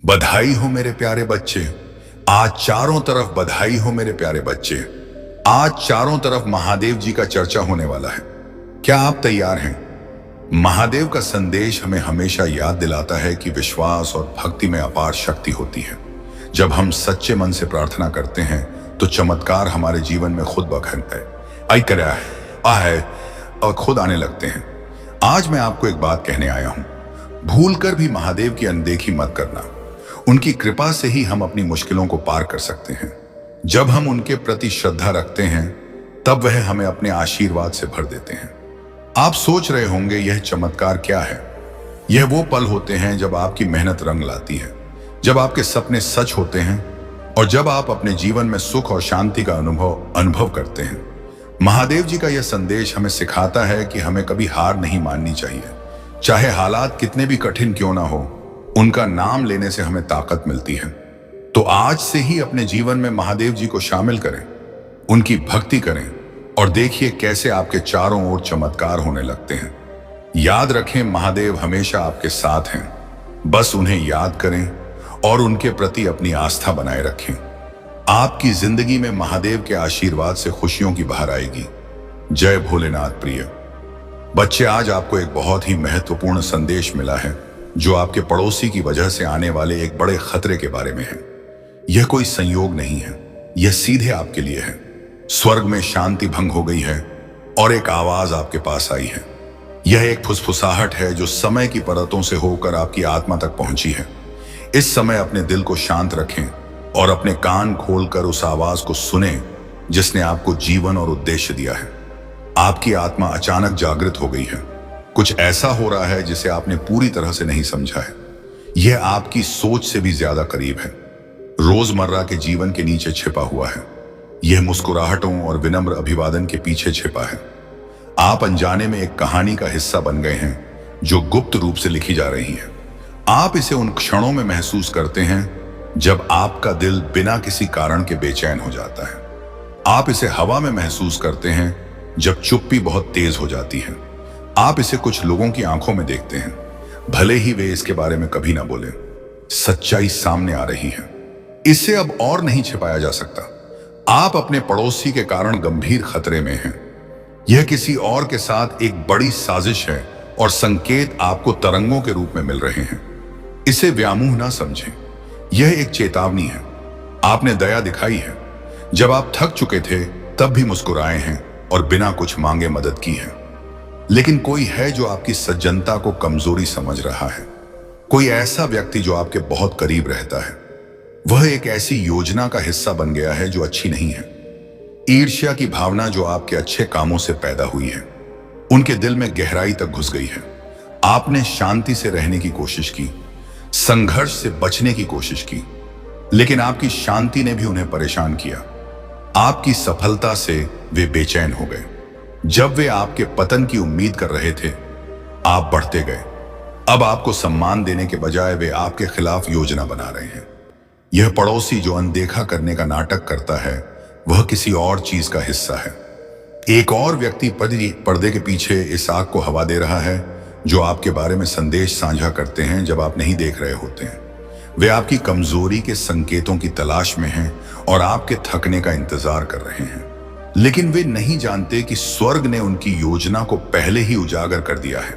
बधाई हो मेरे प्यारे बच्चे। आज चारों तरफ बधाई हो मेरे प्यारे बच्चे। आज चारों तरफ महादेव जी का चर्चा होने वाला है। क्या आप तैयार हैं? महादेव का संदेश हमें हमेशा याद दिलाता है कि विश्वास और भक्ति में अपार शक्ति होती है। जब हम सच्चे मन से प्रार्थना करते हैं तो चमत्कार हमारे जीवन में खुद ब खुद आने लगते हैं। आज मैं आपको एक बात कहने आया हूं। भूलकर भी महादेव की अनदेखी मत करना। उनकी कृपा से ही हम अपनी मुश्किलों को पार कर सकते हैं। जब हम उनके प्रति श्रद्धा रखते हैं तब वह हमें अपने आशीर्वाद से भर देते हैं। आप सोच रहे होंगे यह चमत्कार क्या है? यह वो पल होते हैं जब आपकी मेहनत रंग लाती है, जब आपके सपने सच होते हैं और जब आप अपने जीवन में सुख और शांति का अनुभव करते हैं। महादेव जी का यह संदेश हमें सिखाता है कि हमें कभी हार नहीं माननी चाहिए। चाहे हालात कितने भी कठिन क्यों ना हो, उनका नाम लेने से हमें ताकत मिलती है। तो आज से ही अपने जीवन में महादेव जी को शामिल करें, उनकी भक्ति करें और देखिए कैसे आपके चारों ओर चमत्कार होने लगते हैं। याद रखें, महादेव हमेशा आपके साथ हैं। बस उन्हें याद करें और उनके प्रति अपनी आस्था बनाए रखें। आपकी जिंदगी में महादेव के आशीर्वाद से खुशियों की बहार आएगी। जय भोलेनाथ प्रिय बच्चे, आज आपको एक बहुत ही महत्वपूर्ण संदेश मिला है जो आपके पड़ोसी की वजह से आने वाले एक बड़े खतरे के बारे में है। यह कोई संयोग नहीं है, यह सीधे आपके लिए है। स्वर्ग में शांति भंग हो गई है और एक आवाज आपके पास आई है। यह एक फुसफुसाहट है जो समय की परतों से होकर आपकी आत्मा तक पहुंची है। इस समय अपने दिल को शांत रखें और अपने कान खोलकर उस आवाज को सुने जिसने आपको जीवन और उद्देश्य दिया है। आपकी आत्मा अचानक जागृत हो गई है। कुछ ऐसा हो रहा है जिसे आपने पूरी तरह से नहीं समझा है। यह आपकी सोच से भी ज्यादा करीब है, रोजमर्रा के जीवन के नीचे छिपा हुआ है। यह मुस्कुराहटों और विनम्र अभिवादन के पीछे छिपा है। आप अनजाने में एक कहानी का हिस्सा बन गए हैं जो गुप्त रूप से लिखी जा रही है। आप इसे उन क्षणों में महसूस करते हैं जब आपका दिल बिना किसी कारण के बेचैन हो जाता है। आप इसे हवा में महसूस करते हैं जब चुप्पी बहुत तेज हो जाती है। आप इसे कुछ लोगों की आंखों में देखते हैं, भले ही वे इसके बारे में कभी ना बोले। सच्चाई सामने आ रही है, इसे अब और नहीं छिपाया जा सकता। आप अपने पड़ोसी के कारण गंभीर खतरे में हैं। यह किसी और के साथ एक बड़ी साजिश है और संकेत आपको तरंगों के रूप में मिल रहे हैं। इसे व्यामोह ना समझें, यह एक चेतावनी है। आपने दया दिखाई है, जब आप थक चुके थे तब भी मुस्कुराए हैं और बिना कुछ मांगे मदद की है। लेकिन कोई है जो आपकी सज्जनता को कमजोरी समझ रहा है। कोई ऐसा व्यक्ति जो आपके बहुत करीब रहता है। वह एक ऐसी योजना का हिस्सा बन गया है जो अच्छी नहीं है। ईर्ष्या की भावना जो आपके अच्छे कामों से पैदा हुई है, उनके दिल में गहराई तक घुस गई है। आपने शांति से रहने की कोशिश की, संघर्ष से बचने की कोशिश की, लेकिन आपकी शांति ने भी उन्हें परेशान किया। आपकी सफलता से वे बेचैन हो गए। जब वे आपके पतन की उम्मीद कर रहे थे, आप बढ़ते गए। अब आपको सम्मान देने के बजाय वे आपके खिलाफ योजना बना रहे हैं। यह पड़ोसी जो अनदेखा करने का नाटक करता है, वह किसी और चीज का हिस्सा है। एक और व्यक्ति पर्दे के पीछे इस आग को हवा दे रहा है जो आपके बारे में संदेश साझा करते हैं जब आप नहीं देख रहे होते हैं। वे आपकी कमजोरी के संकेतों की तलाश में हैं और आपके थकने का इंतजार कर रहे हैं। लेकिन वे नहीं जानते कि स्वर्ग ने उनकी योजना को पहले ही उजागर कर दिया है।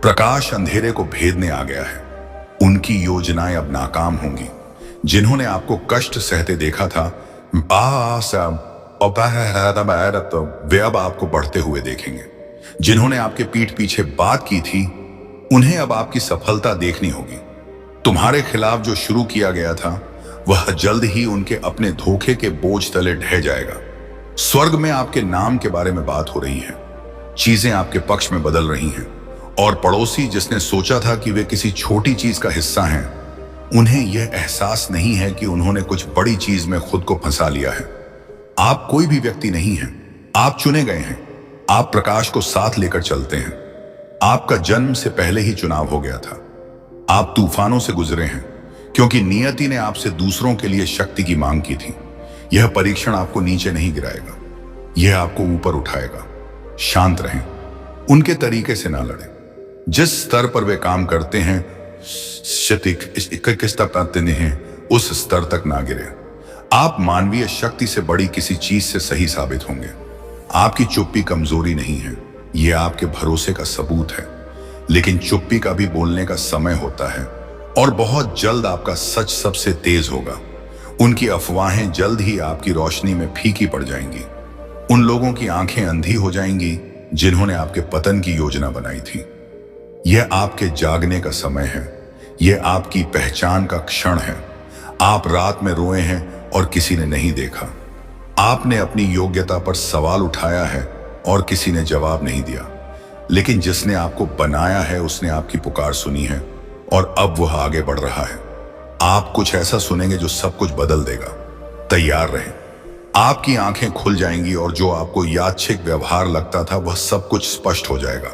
प्रकाश अंधेरे को भेदने आ गया है। उनकी योजनाएं अब नाकाम होंगी। जिन्होंने आपको कष्ट सहते देखा था, वे अब आपको बढ़ते हुए देखेंगे। जिन्होंने आपके पीठ पीछे बात की थी, उन्हें अब आपकी सफलता देखनी होगी। तुम्हारे खिलाफ जो शुरू किया गया था, वह जल्द ही उनके अपने धोखे के बोझ तले ढह जाएगा। स्वर्ग में आपके नाम के बारे में बात हो रही है। चीजें आपके पक्ष में बदल रही हैं और पड़ोसी जिसने सोचा था कि वे किसी छोटी चीज का हिस्सा हैं, उन्हें यह एहसास नहीं है कि उन्होंने कुछ बड़ी चीज में खुद को फंसा लिया है। आप कोई भी व्यक्ति नहीं हैं, आप चुने गए हैं। आप प्रकाश को साथ लेकर चलते हैं। आपका जन्म से पहले ही चुनाव हो गया था। आप तूफानों से गुजरे हैं क्योंकि नियति ने आपसे दूसरों के लिए शक्ति की मांग की थी। यह परीक्षण आपको नीचे नहीं गिराएगा, यह आपको ऊपर उठाएगा। शांत रहें, उनके तरीके से ना लड़ें। जिस स्तर पर वे काम करते हैं, किस तक हैं उस स्तर तक ना गिरे। आप मानवीय शक्ति से बड़ी किसी चीज से सही साबित होंगे। आपकी चुप्पी कमजोरी नहीं है, यह आपके भरोसे का सबूत है। लेकिन चुप्पी का भी बोलने का समय होता है और बहुत जल्द आपका सच सबसे तेज होगा। उनकी अफवाहें जल्द ही आपकी रोशनी में फीकी पड़ जाएंगी। उन लोगों की आंखें अंधी हो जाएंगी जिन्होंने आपके पतन की योजना बनाई थी। यह आपके जागने का समय है, यह आपकी पहचान का क्षण है। आप रात में रोए हैं और किसी ने नहीं देखा। आपने अपनी योग्यता पर सवाल उठाया है और किसी ने जवाब नहीं दिया। लेकिन जिसने आपको बनाया है उसने आपकी पुकार सुनी है और अब वह आगे बढ़ रहा है। आप कुछ ऐसा सुनेंगे जो सब कुछ बदल देगा। तैयार रहें। आपकी आंखें खुल जाएंगी और जो आपको यादृच्छिक व्यवहार लगता था वह सब कुछ स्पष्ट हो जाएगा।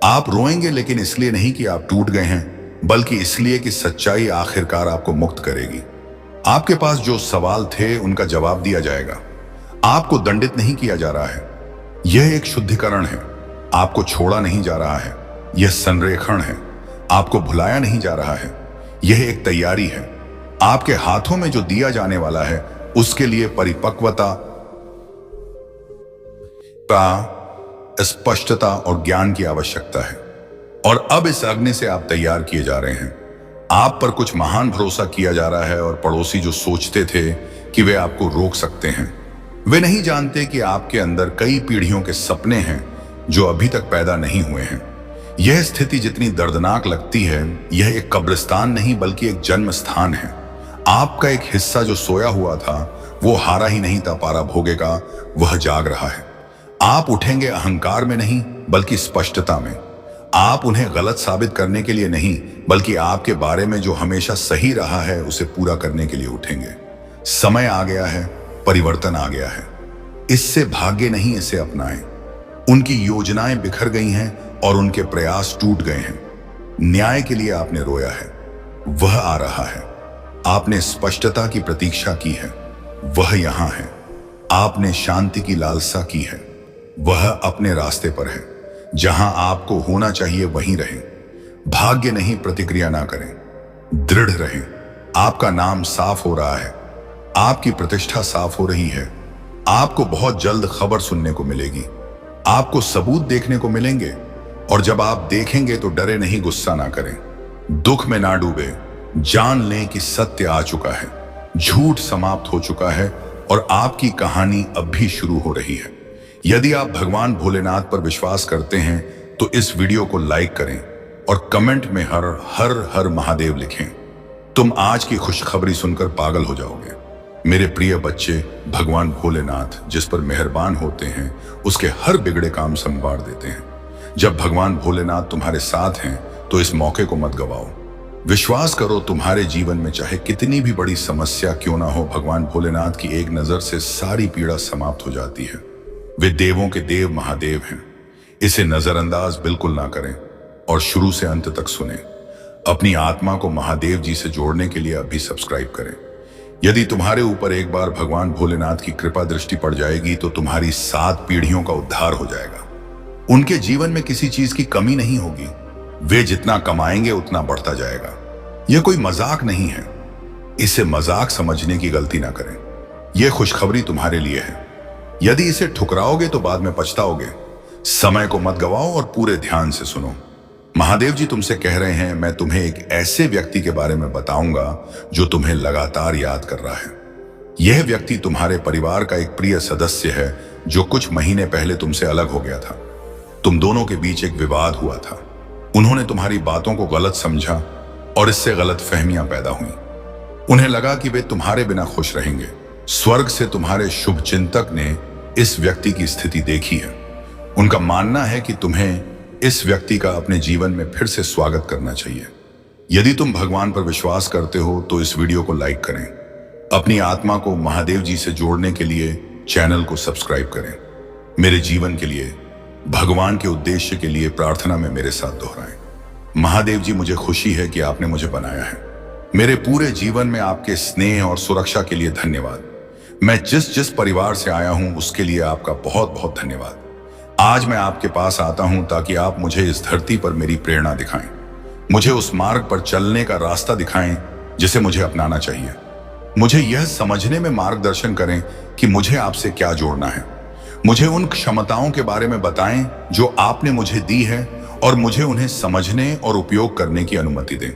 आप रोएंगे, लेकिन इसलिए नहीं कि आप टूट गए हैं, बल्कि इसलिए कि सच्चाई आखिरकार आपको मुक्त करेगी। आपके पास जो सवाल थे उनका जवाब दिया जाएगा। आपको दंडित नहीं किया जा रहा है, यह एक शुद्धिकरण है। आपको छोड़ा नहीं जा रहा है, यह संरेखण है। आपको भुलाया नहीं जा रहा है, यह एक तैयारी है। आपके हाथों में जो दिया जाने वाला है उसके लिए परिपक्वता, स्पष्टता और ज्ञान की आवश्यकता है। और अब इस अग्नि से आप तैयार किए जा रहे हैं। आप पर कुछ महान भरोसा किया जा रहा है और पड़ोसी जो सोचते थे कि वे आपको रोक सकते हैं, वे नहीं जानते कि आपके अंदर कई पीढ़ियों के सपने हैं जो अभी तक पैदा नहीं हुए हैं। यह स्थिति जितनी दर्दनाक लगती है, यह एक कब्रिस्तान नहीं बल्कि एक जन्म स्थान है। आपका एक हिस्सा जो सोया हुआ था वो हारा ही नहीं था, पारा भोगेगा, वह जाग रहा है। आप उठेंगे अहंकार में नहीं बल्कि स्पष्टता में। आप उन्हें गलत साबित करने के लिए नहीं बल्कि आपके बारे में जो हमेशा सही रहा है उसे पूरा करने के लिए उठेंगे। समय आ गया है, परिवर्तन आ गया है। इससे भाग्य नहीं, इसे अपनाएं। उनकी योजनाएं बिखर गई हैं और उनके प्रयास टूट गए हैं। न्याय के लिए आपने रोया है, वह आ रहा है। आपने स्पष्टता की प्रतीक्षा की है, वह यहां है। आपने शांति की लालसा की है, वह अपने रास्ते पर है। जहां आपको होना चाहिए वहीं रहें। भाग्य नहीं, प्रतिक्रिया ना करें, दृढ़ रहें। आपका नाम साफ हो रहा है, आपकी प्रतिष्ठा साफ हो रही है। आपको बहुत जल्द खबर सुनने को मिलेगी, आपको सबूत देखने को मिलेंगे। और जब आप देखेंगे तो डरे नहीं, गुस्सा ना करें, दुख में ना डूबे। जान लें कि सत्य आ चुका है, झूठ समाप्त हो चुका है और आपकी कहानी अब भी शुरू हो रही है। यदि आप भगवान भोलेनाथ पर विश्वास करते हैं तो इस वीडियो को लाइक करें और कमेंट में हर हर हर महादेव लिखें। तुम आज की खुशखबरी सुनकर पागल हो जाओगे। मेरे प्रिय बच्चे, भगवान भोलेनाथ जिस पर मेहरबान होते हैं उसके हर बिगड़े काम संवार देते हैं। जब भगवान भोलेनाथ तुम्हारे साथ हैं तो इस मौके को मत गवाओ। विश्वास करो, तुम्हारे जीवन में चाहे कितनी भी बड़ी समस्या क्यों ना हो, भगवान भोलेनाथ की एक नजर से सारी पीड़ा समाप्त हो जाती है। वे देवों के देव महादेव हैं। इसे नजरअंदाज बिल्कुल ना करें और शुरू से अंत तक सुने। अपनी आत्मा को महादेव जी से जोड़ने के लिए अभी सब्सक्राइब करें। यदि तुम्हारे ऊपर एक बार भगवान भोलेनाथ की कृपा दृष्टि पड़ जाएगी तो तुम्हारी 7 पीढ़ियों का उद्धार हो जाएगा। उनके जीवन में किसी चीज की कमी नहीं होगी। वे जितना कमाएंगे उतना बढ़ता जाएगा। यह कोई मजाक नहीं है, इसे मजाक समझने की गलती ना करें। यह खुशखबरी तुम्हारे लिए है। यदि इसे ठुकराओगे तो बाद में पछताओगे। समय को मत गवाओ और पूरे ध्यान से सुनो। महादेव जी तुमसे कह रहे हैं, मैं तुम्हें एक ऐसे व्यक्ति के बारे में बताऊंगा जो तुम्हें लगातार याद कर रहा है। यह व्यक्ति तुम्हारे परिवार का एक प्रिय सदस्य है जो कुछ महीने पहले तुमसे अलग हो गया था। तुम दोनों के बीच एक विवाद हुआ था। उन्होंने तुम्हारी बातों को गलत समझा और इससे गलत फहमियां पैदा हुई। उन्हें लगा कि वे तुम्हारे बिना खुश रहेंगे। स्वर्ग से तुम्हारे शुभ चिंतक ने इस व्यक्ति की स्थिति देखी है। उनका मानना है कि तुम्हें इस व्यक्ति का अपने जीवन में फिर से स्वागत करना चाहिए। यदि तुम भगवान पर विश्वास करते हो तो इस वीडियो को लाइक करें। अपनी आत्मा को महादेव जी से जोड़ने के लिए चैनल को सब्सक्राइब करें। मेरे जीवन के लिए, भगवान के उद्देश्य के लिए प्रार्थना में मेरे साथ दोहराएं। महादेव जी, मुझे खुशी है कि आपने मुझे बनाया है। मेरे पूरे जीवन में आपके स्नेह और सुरक्षा के लिए धन्यवाद। मैं जिस जिस परिवार से आया हूं उसके लिए आपका बहुत बहुत धन्यवाद। आज मैं आपके पास आता हूं ताकि आप मुझे इस धरती पर मेरी प्रेरणा दिखाएं। मुझे उस मार्ग पर चलने का रास्ता दिखाएं जिसे मुझे अपनाना चाहिए। मुझे यह समझने में मार्गदर्शन करें कि मुझे आपसे क्या जोड़ना है। मुझे उन क्षमताओं के बारे में बताएं जो आपने मुझे दी है और मुझे उन्हें समझने और उपयोग करने की अनुमति दें।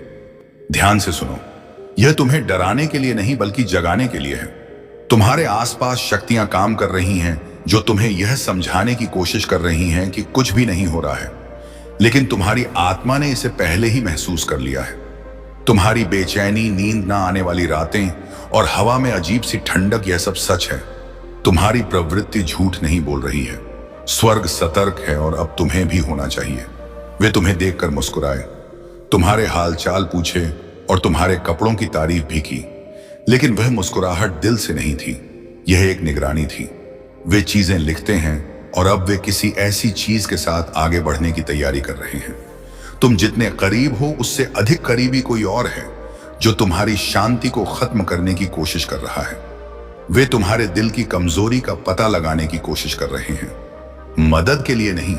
ध्यान से सुनो, यह तुम्हें डराने के लिए नहीं बल्कि जगाने के लिए है। तुम्हारे आसपास शक्तियां काम कर रही हैं जो तुम्हें यह समझाने की कोशिश कर रही हैं कि कुछ भी नहीं हो रहा है, लेकिन तुम्हारी आत्मा ने इसे पहले ही महसूस कर लिया है। तुम्हारी बेचैनी, नींद ना आने वाली रातें और हवा में अजीब सी ठंडक, यह सब सच है। तुम्हारी प्रवृत्ति झूठ नहीं बोल रही है। स्वर्ग सतर्क है और अब तुम्हें भी होना चाहिए। वे तुम्हें देखकर मुस्कुराए, तुम्हारे हाल चाल पूछे और तुम्हारे कपड़ों की तारीफ भी की, लेकिन वह मुस्कुराहट दिल से नहीं थी, यह एक निगरानी थी। वे चीजें लिखते हैं और अब वे किसी ऐसी चीज के साथ आगे बढ़ने की तैयारी कर रहे हैं। तुम जितने करीब हो उससे अधिक करीबी कोई और है जो तुम्हारी शांति को खत्म करने की कोशिश कर रहा है। वे तुम्हारे दिल की कमजोरी का पता लगाने की कोशिश कर रहे हैं, मदद के लिए नहीं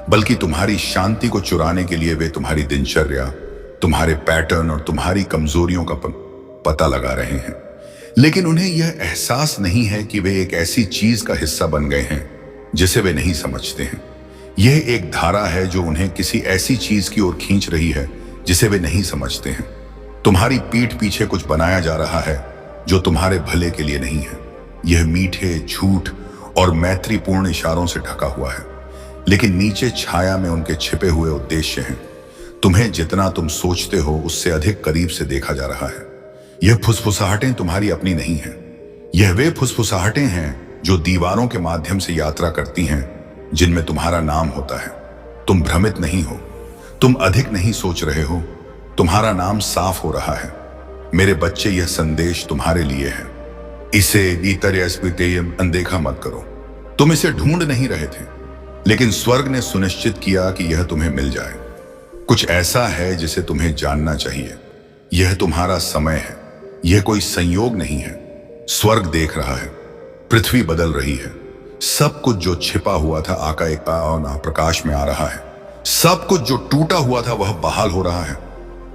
बल्कि तुम्हारी शांति को चुराने के लिए। वे तुम्हारी दिनचर्या, तुम्हारे पैटर्न और तुम्हारी कमजोरियों का पता लगा रहे हैं, लेकिन उन्हें यह एहसास नहीं है कि वे एक ऐसी चीज का हिस्सा बन गए हैं जिसे वे नहीं समझते हैं। यह एक धारा है जो उन्हें किसी ऐसी चीज की ओर खींच रही है जिसे वे नहीं समझते हैं। तुम्हारी पीठ पीछे कुछ बनाया जा रहा है जो तुम्हारे भले के लिए नहीं है। यह मीठे, झूठ और मैत्रीपूर्ण इशारों से ढका हुआ है, लेकिन नीचे छाया में उनके छिपे हुए उद्देश्य हैं। तुम्हें जितना तुम सोचते हो उससे अधिक करीब से देखा जा रहा है। यह फुसफुसाहटें तुम्हारी अपनी नहीं हैं। यह वे फुसफुसाहटें हैं जो दीवारों के माध्यम से यात्रा करती हैं, जिनमें तुम्हारा नाम होता है। तुम भ्रमित नहीं हो, तुम अधिक नहीं सोच रहे हो, तुम्हारा नाम साफ हो रहा है। मेरे बच्चे, यह संदेश तुम्हारे लिए है। इसे अनदेखा मत करो। तुम इसे ढूंढ नहीं रहे थे, लेकिन स्वर्ग ने सुनिश्चित किया कि यह तुम्हें मिल जाए। कुछ ऐसा है जिसे तुम्हें जानना चाहिए। यह तुम्हारा समय है, यह कोई संयोग नहीं है। स्वर्ग देख रहा है, पृथ्वी बदल रही है। सब कुछ जो छिपा हुआ था एक प्रकाश में आ रहा है। सब कुछ जो टूटा हुआ था वह बहाल हो रहा है।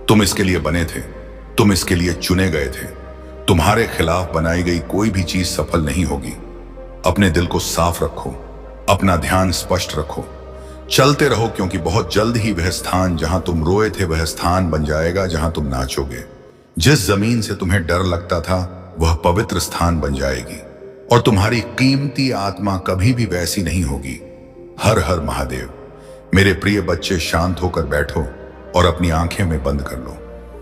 तुम इसके लिए बने थे, तुम इसके लिए चुने गए थे। तुम्हारे खिलाफ बनाई गई कोई भी चीज सफल नहीं होगी। अपने दिल को साफ रखो, अपना ध्यान स्पष्ट रखो, चलते रहो, क्योंकि बहुत जल्द ही वह स्थान जहां तुम रोए थे वह स्थान बन जाएगा जहां तुम नाचोगे। जिस जमीन से तुम्हें डर लगता था वह पवित्र स्थान बन जाएगी और तुम्हारी कीमती आत्मा कभी भी वैसी नहीं होगी। हर हर महादेव। मेरे प्रिय बच्चे, शांत होकर बैठो और अपनी आंखें में बंद कर लो।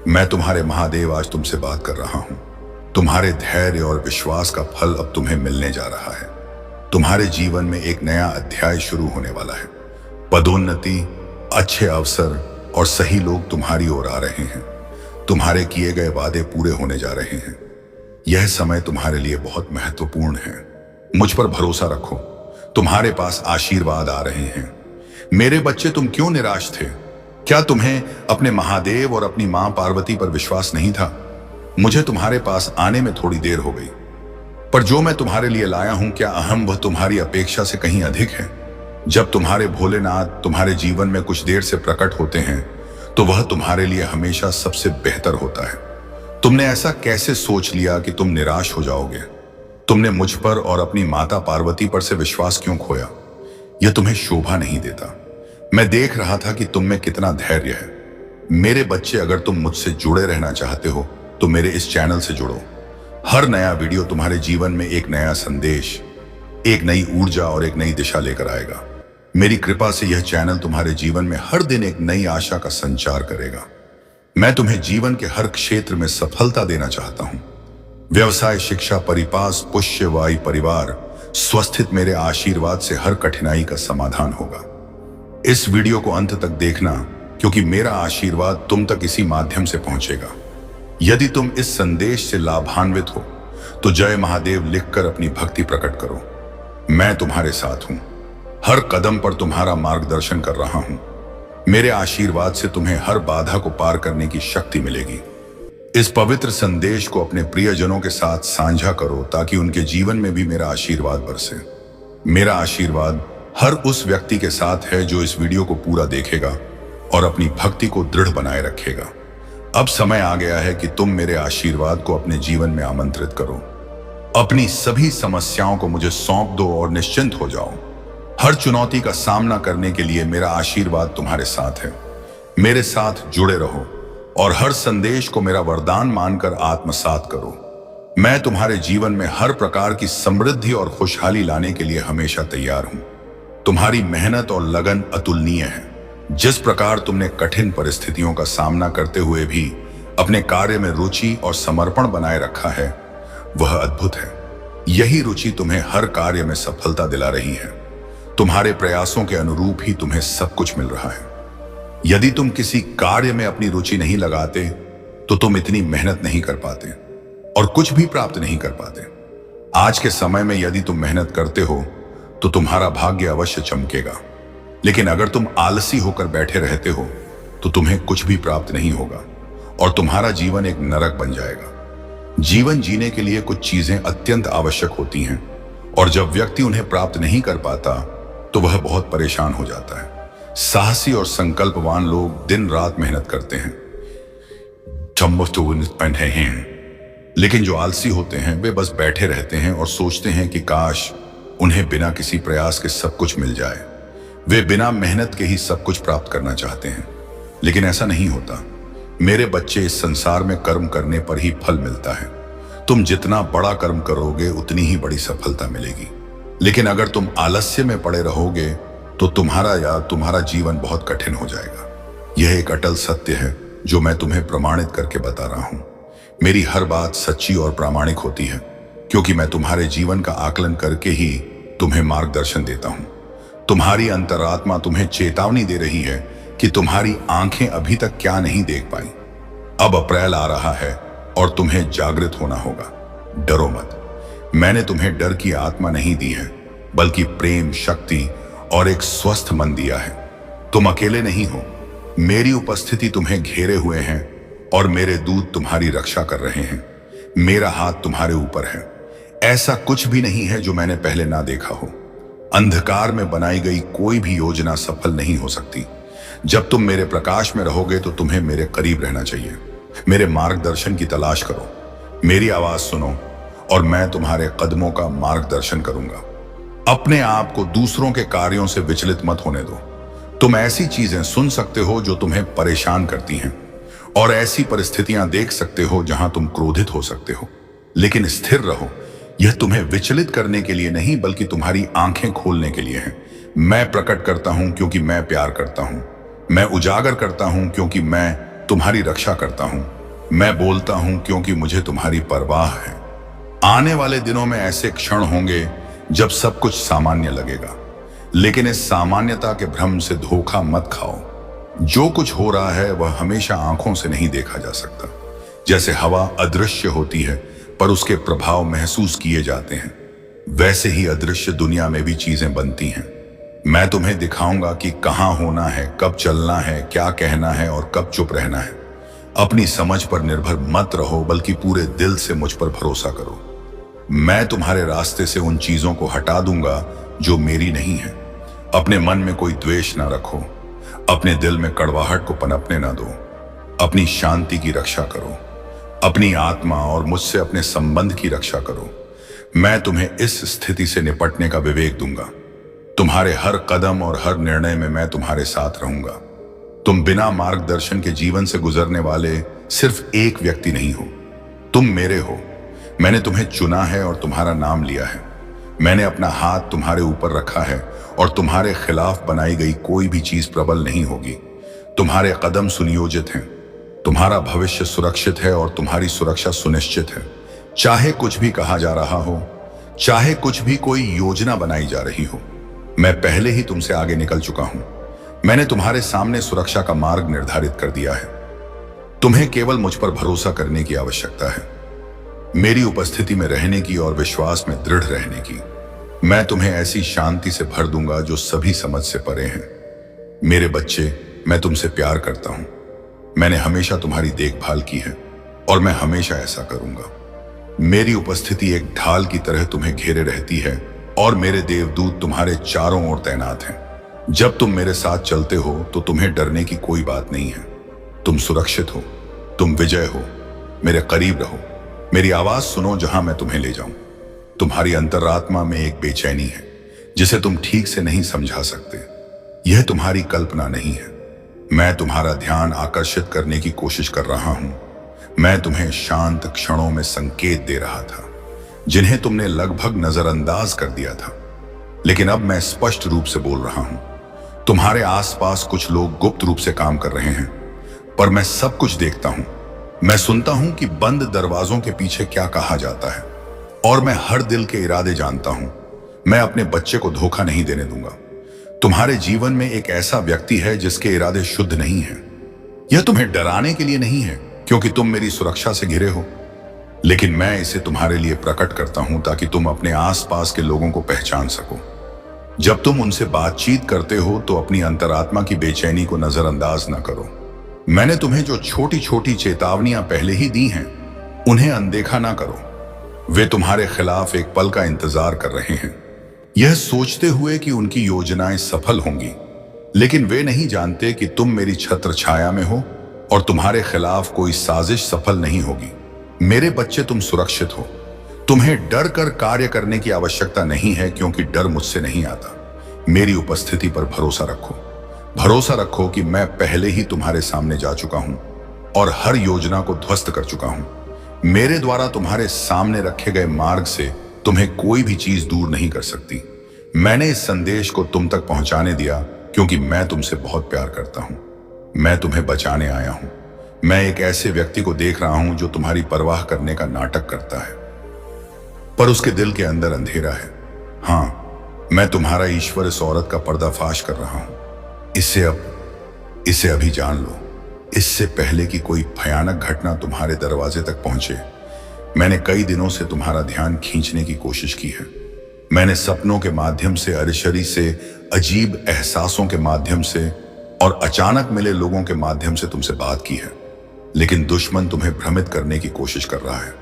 मैं तुम्हारे महादेव आज तुमसे बात कर रहा हूं। तुम्हारे धैर्य और विश्वास का फल अब तुम्हें मिलने जा रहा है। तुम्हारे जीवन में एक नया अध्याय शुरू होने वाला है। पदोन्नति, अच्छे अवसर और सही लोग तुम्हारी ओर आ रहे हैं। तुम्हारे किए गए वादे पूरे होने जा रहे हैं। यह समय तुम्हारे लिए बहुत महत्वपूर्ण है। मुझ पर भरोसा रखो, तुम्हारे पास आशीर्वाद आ रहे हैं। मेरे बच्चे, तुम क्यों निराश थे? क्या तुम्हें अपने महादेव और अपनी मां पार्वती पर विश्वास नहीं था? मुझे तुम्हारे पास आने में थोड़ी देर हो गई, पर जो मैं तुम्हारे लिए लाया हूं, क्या अहम वह तुम्हारी अपेक्षा से कहीं अधिक है? जब तुम्हारे भोलेनाथ तुम्हारे जीवन में कुछ देर से प्रकट होते हैं तो वह तुम्हारे लिए हमेशा सबसे बेहतर होता है। तुमने ऐसा कैसे सोच लिया कि तुम निराश हो जाओगे? तुमने मुझ पर और अपनी माता पार्वती पर से विश्वास क्यों खोया? यह तुम्हें शोभा नहीं देता। मैं देख रहा था कि तुम में कितना धैर्य है। मेरे बच्चे, अगर तुम मुझसे जुड़े रहना चाहते हो तो मेरे इस चैनल से जुड़ो। हर नया वीडियो तुम्हारे जीवन में एक नया संदेश, एक नई ऊर्जा और एक नई दिशा लेकर आएगा। मेरी कृपा से यह चैनल तुम्हारे जीवन में हर दिन एक नई आशा का संचार करेगा। मैं तुम्हें जीवन के हर क्षेत्र में सफलता देना चाहता हूं। व्यवसाय, शिक्षा, परिपास, पुष्य, वायु, परिवार, स्वस्थित मेरे आशीर्वाद से हर कठिनाई का समाधान होगा। इस वीडियो को अंत तक देखना, क्योंकि मेरा आशीर्वाद तुम तक इसी माध्यम से पहुंचेगा। यदि तुम इस संदेश से लाभान्वित हो तो जय महादेव लिखकर अपनी भक्ति प्रकट करो। मैं तुम्हारे साथ हूं, हर कदम पर तुम्हारा मार्गदर्शन कर रहा हूं। मेरे आशीर्वाद से तुम्हें हर बाधा को पार करने की शक्ति मिलेगी। इस पवित्र संदेश को अपने प्रियजनों के साथ साझा करो ताकि उनके जीवन में भी मेरा आशीर्वाद बरसे। मेरा आशीर्वाद हर उस व्यक्ति के साथ है जो इस वीडियो को पूरा देखेगा और अपनी भक्ति को दृढ़ बनाए रखेगा। अब समय आ गया है कि तुम मेरे आशीर्वाद को अपने जीवन में आमंत्रित करो। अपनी सभी समस्याओं को मुझे सौंप दो और निश्चिंत हो जाओ। हर चुनौती का सामना करने के लिए मेरा आशीर्वाद तुम्हारे साथ है। मेरे साथ जुड़े रहो और हर संदेश को मेरा वरदान मानकर आत्मसात करो। मैं तुम्हारे जीवन में हर प्रकार की समृद्धि और खुशहाली लाने के लिए हमेशा तैयार हूं। तुम्हारी मेहनत और लगन अतुलनीय है। जिस प्रकार तुमने कठिन परिस्थितियों का सामना करते हुए भी अपने कार्य में रुचि और समर्पण बनाए रखा है, वह अद्भुत है। यही रुचि तुम्हें हर कार्य में सफलता दिला रही है। तुम्हारे प्रयासों के अनुरूप ही तुम्हें सब कुछ मिल रहा है। यदि तुम किसी कार्य में अपनी रुचि नहीं लगाते तो तुम इतनी मेहनत नहीं कर पाते और कुछ भी प्राप्त नहीं कर पाते। आज के समय में यदि तुम मेहनत करते हो तो तुम्हारा भाग्य अवश्य चमकेगा, लेकिन अगर तुम आलसी होकर बैठे रहते हो तो तुम्हें कुछ भी प्राप्त नहीं होगा और तुम्हारा जीवन एक नरक बन जाएगा। जीवन जीने के लिए कुछ चीजें अत्यंत आवश्यक होती हैं और जब व्यक्ति उन्हें प्राप्त नहीं कर पाता तो वह बहुत परेशान हो जाता है। साहसी और संकल्पवान लोग दिन रात मेहनत करते हैं, लेकिन जो आलसी होते हैं वे बस बैठे रहते हैं और सोचते हैं कि काश उन्हें बिना किसी प्रयास के सब कुछ मिल जाए। वे बिना मेहनत के ही सब कुछ प्राप्त करना चाहते हैं, लेकिन ऐसा नहीं होता। मेरे बच्चे, इस संसार में कर्म करने पर ही फल मिलता है। तुम जितना बड़ा कर्म करोगे उतनी ही बड़ी सफलता मिलेगी, लेकिन अगर तुम आलस्य में पड़े रहोगे तो तुम्हारा जीवन बहुत कठिन हो जाएगा। यह एक अटल सत्य है जो मैं तुम्हें प्रमाणित करके बता रहा हूं। मेरी हर बात सच्ची और प्रामाणिक होती है, क्योंकि मैं तुम्हारे जीवन का आकलन करके ही तुम्हें मार्गदर्शन देता हूं। तुम्हारी अंतरात्मा तुम्हें चेतावनी दे रही है कि तुम्हारी आंखें अभी तक क्या नहीं देख पाई। अब अप्रैल आ रहा है और तुम्हें जागृत होना होगा। डरो मत। मैंने तुम्हें डर की आत्मा नहीं दी है, बल्कि प्रेम, शक्ति और एक स्वस्थ मन दिया है। तुम अकेले नहीं हो। मेरी उपस्थिति तुम्हें घेरे हुए हैं और मेरे दूत तुम्हारी रक्षा कर रहे हैं। मेरा हाथ तुम्हारे ऊपर है। ऐसा कुछ भी नहीं है जो मैंने पहले ना देखा हो। अंधकार में बनाई गई कोई भी योजना सफल नहीं हो सकती। जब तुम मेरे प्रकाश में रहोगे तो तुम्हें मेरे करीब रहना चाहिए। मेरे मार्गदर्शन की तलाश करो, मेरी आवाज सुनो और मैं तुम्हारे कदमों का मार्गदर्शन करूंगा। अपने आप को दूसरों के कार्यों से विचलित मत होने दो। तुम ऐसी चीजें सुन सकते हो जो तुम्हें परेशान करती हैं और ऐसी परिस्थितियां देख सकते हो जहां तुम क्रोधित हो सकते हो, लेकिन स्थिर रहो। यह तुम्हें विचलित करने के लिए नहीं, बल्कि तुम्हारी आंखें खोलने के लिए है। मैं प्रकट करता हूं क्योंकि मैं प्यार करता हूं। मैं उजागर करता हूं क्योंकि मैं तुम्हारी रक्षा करता हूं। मैं बोलता हूं क्योंकि मुझे तुम्हारी परवाह है। आने वाले दिनों में ऐसे क्षण होंगे जब सब कुछ सामान्य लगेगा, लेकिन इस सामान्यता के भ्रम से धोखा मत खाओ। जो कुछ हो रहा है वह हमेशा आंखों से नहीं देखा जा सकता। जैसे हवा अदृश्य होती है पर उसके प्रभाव महसूस किए जाते हैं, वैसे ही अदृश्य दुनिया में भी चीजें बनती हैं। मैं तुम्हें दिखाऊंगा कि कहां होना है, कब चलना है, क्या कहना है और कब चुप रहना है। अपनी समझ पर निर्भर मत रहो, बल्कि पूरे दिल से मुझ पर भरोसा करो। मैं तुम्हारे रास्ते से उन चीजों को हटा दूंगा जो मेरी नहीं है। अपने मन में कोई द्वेष ना रखो। अपने दिल में कड़वाहट को पनपने ना दो। अपनी शांति की रक्षा करो। अपनी आत्मा और मुझसे अपने संबंध की रक्षा करो। मैं तुम्हें इस स्थिति से निपटने का विवेक दूंगा। तुम्हारे हर कदम और हर निर्णय में मैं तुम्हारे साथ रहूंगा। तुम बिना मार्गदर्शन के जीवन से गुजरने वाले सिर्फ एक व्यक्ति नहीं हो, तुम मेरे हो। मैंने तुम्हें चुना है और तुम्हारा नाम लिया है। मैंने अपना हाथ तुम्हारे ऊपर रखा है और तुम्हारे खिलाफ बनाई गई कोई भी चीज प्रबल नहीं होगी। तुम्हारे कदम सुनियोजित हैं। तुम्हारा भविष्य सुरक्षित है और तुम्हारी सुरक्षा सुनिश्चित है। चाहे कुछ भी कहा जा रहा हो, चाहे कुछ भी कोई योजना बनाई जा रही हो, मैं पहले ही तुमसे आगे निकल चुका हूं। मैंने तुम्हारे सामने सुरक्षा का मार्ग निर्धारित कर दिया है। तुम्हें केवल मुझ पर भरोसा करने की आवश्यकता है, मेरी उपस्थिति में रहने की और विश्वास में दृढ़ रहने की। मैं तुम्हें ऐसी शांति से भर दूंगा जो सभी समझ से परे हैं। मेरे बच्चे, मैं तुमसे प्यार करता हूं। मैंने हमेशा तुम्हारी देखभाल की है और मैं हमेशा ऐसा करूंगा। मेरी उपस्थिति एक ढाल की तरह तुम्हें घेरे रहती है और मेरे देवदूत तुम्हारे चारों ओर तैनात हैं। जब तुम मेरे साथ चलते हो तो तुम्हें डरने की कोई बात नहीं है। तुम सुरक्षित हो, तुम विजय हो। मेरे करीब रहो, मेरी आवाज सुनो जहां मैं तुम्हें ले जाऊं। तुम्हारी अंतरात्मा में एक बेचैनी है जिसे तुम ठीक से नहीं समझा सकते। यह तुम्हारी कल्पना नहीं है। मैं तुम्हारा ध्यान आकर्षित करने की कोशिश कर रहा हूं। मैं तुम्हें शांत क्षणों में संकेत दे रहा था जिन्हें तुमने लगभग नजरअंदाज कर दिया था। लेकिन अब मैं स्पष्ट रूप से बोल रहा हूं। तुम्हारे आसपास कुछ लोग गुप्त रूप से काम कर रहे हैं, पर मैं सब कुछ देखता हूं। मैं सुनता हूं कि बंद दरवाजों के पीछे क्या कहा जाता है, और मैं हर दिल के इरादे जानता हूं। मैं अपने बच्चे को धोखा नहीं देने दूंगा। तुम्हारे जीवन में एक ऐसा व्यक्ति है जिसके इरादे शुद्ध नहीं है। यह तुम्हें डराने के लिए नहीं है, क्योंकि तुम मेरी सुरक्षा से घिरे हो, लेकिन मैं इसे तुम्हारे लिए प्रकट करता हूं ताकि तुम अपने आसपास के लोगों को पहचान सको। जब तुम उनसे बातचीत करते हो तो अपनी अंतरात्मा की बेचैनी को नजरअंदाज न करो। मैंने तुम्हें जो छोटी छोटी चेतावनियां पहले ही दी हैं, उन्हें अनदेखा ना करो। वे तुम्हारे खिलाफ एक पल का इंतजार कर रहे हैं, यह सोचते हुए कि उनकी योजनाएं सफल होंगी। लेकिन वे नहीं जानते कि तुम मेरी छत्र छाया में हो और तुम्हारे खिलाफ कोई साजिश सफल नहीं होगी। मेरे बच्चे, तुम सुरक्षित हो। तुम्हें डर कर कार्य करने की आवश्यकता नहीं है, क्योंकि डर मुझसे नहीं आता। मेरी उपस्थिति पर भरोसा रखो। भरोसा रखो कि मैं पहले ही तुम्हारे सामने जा चुका हूं और हर योजना को ध्वस्त कर चुका हूं। मेरे द्वारा तुम्हारे सामने रखे गए मार्ग से तुम्हें कोई भी चीज दूर नहीं कर सकती। मैंने इस संदेश को तुम तक पहुंचाने दिया क्योंकि मैं तुमसे बहुत प्यार करता हूं। मैं तुम्हें बचाने आया हूं। मैं एक ऐसे व्यक्ति को देख रहा हूं जो तुम्हारी परवाह करने का नाटक करता है, पर उसके दिल के अंदर अंधेरा है। हां, मैं तुम्हारा ईश्वर इस औरत का पर्दाफाश कर रहा हूं। इसे अभी जान लो, इससे पहले कि कोई भयानक घटना तुम्हारे दरवाजे तक पहुंचे। मैंने कई दिनों से तुम्हारा ध्यान खींचने की कोशिश की है। मैंने सपनों के माध्यम से, अरिशरी से, अजीब एहसासों के माध्यम से और अचानक मिले लोगों के माध्यम से तुमसे बात की है। लेकिन दुश्मन तुम्हें भ्रमित करने की कोशिश कर रहा है।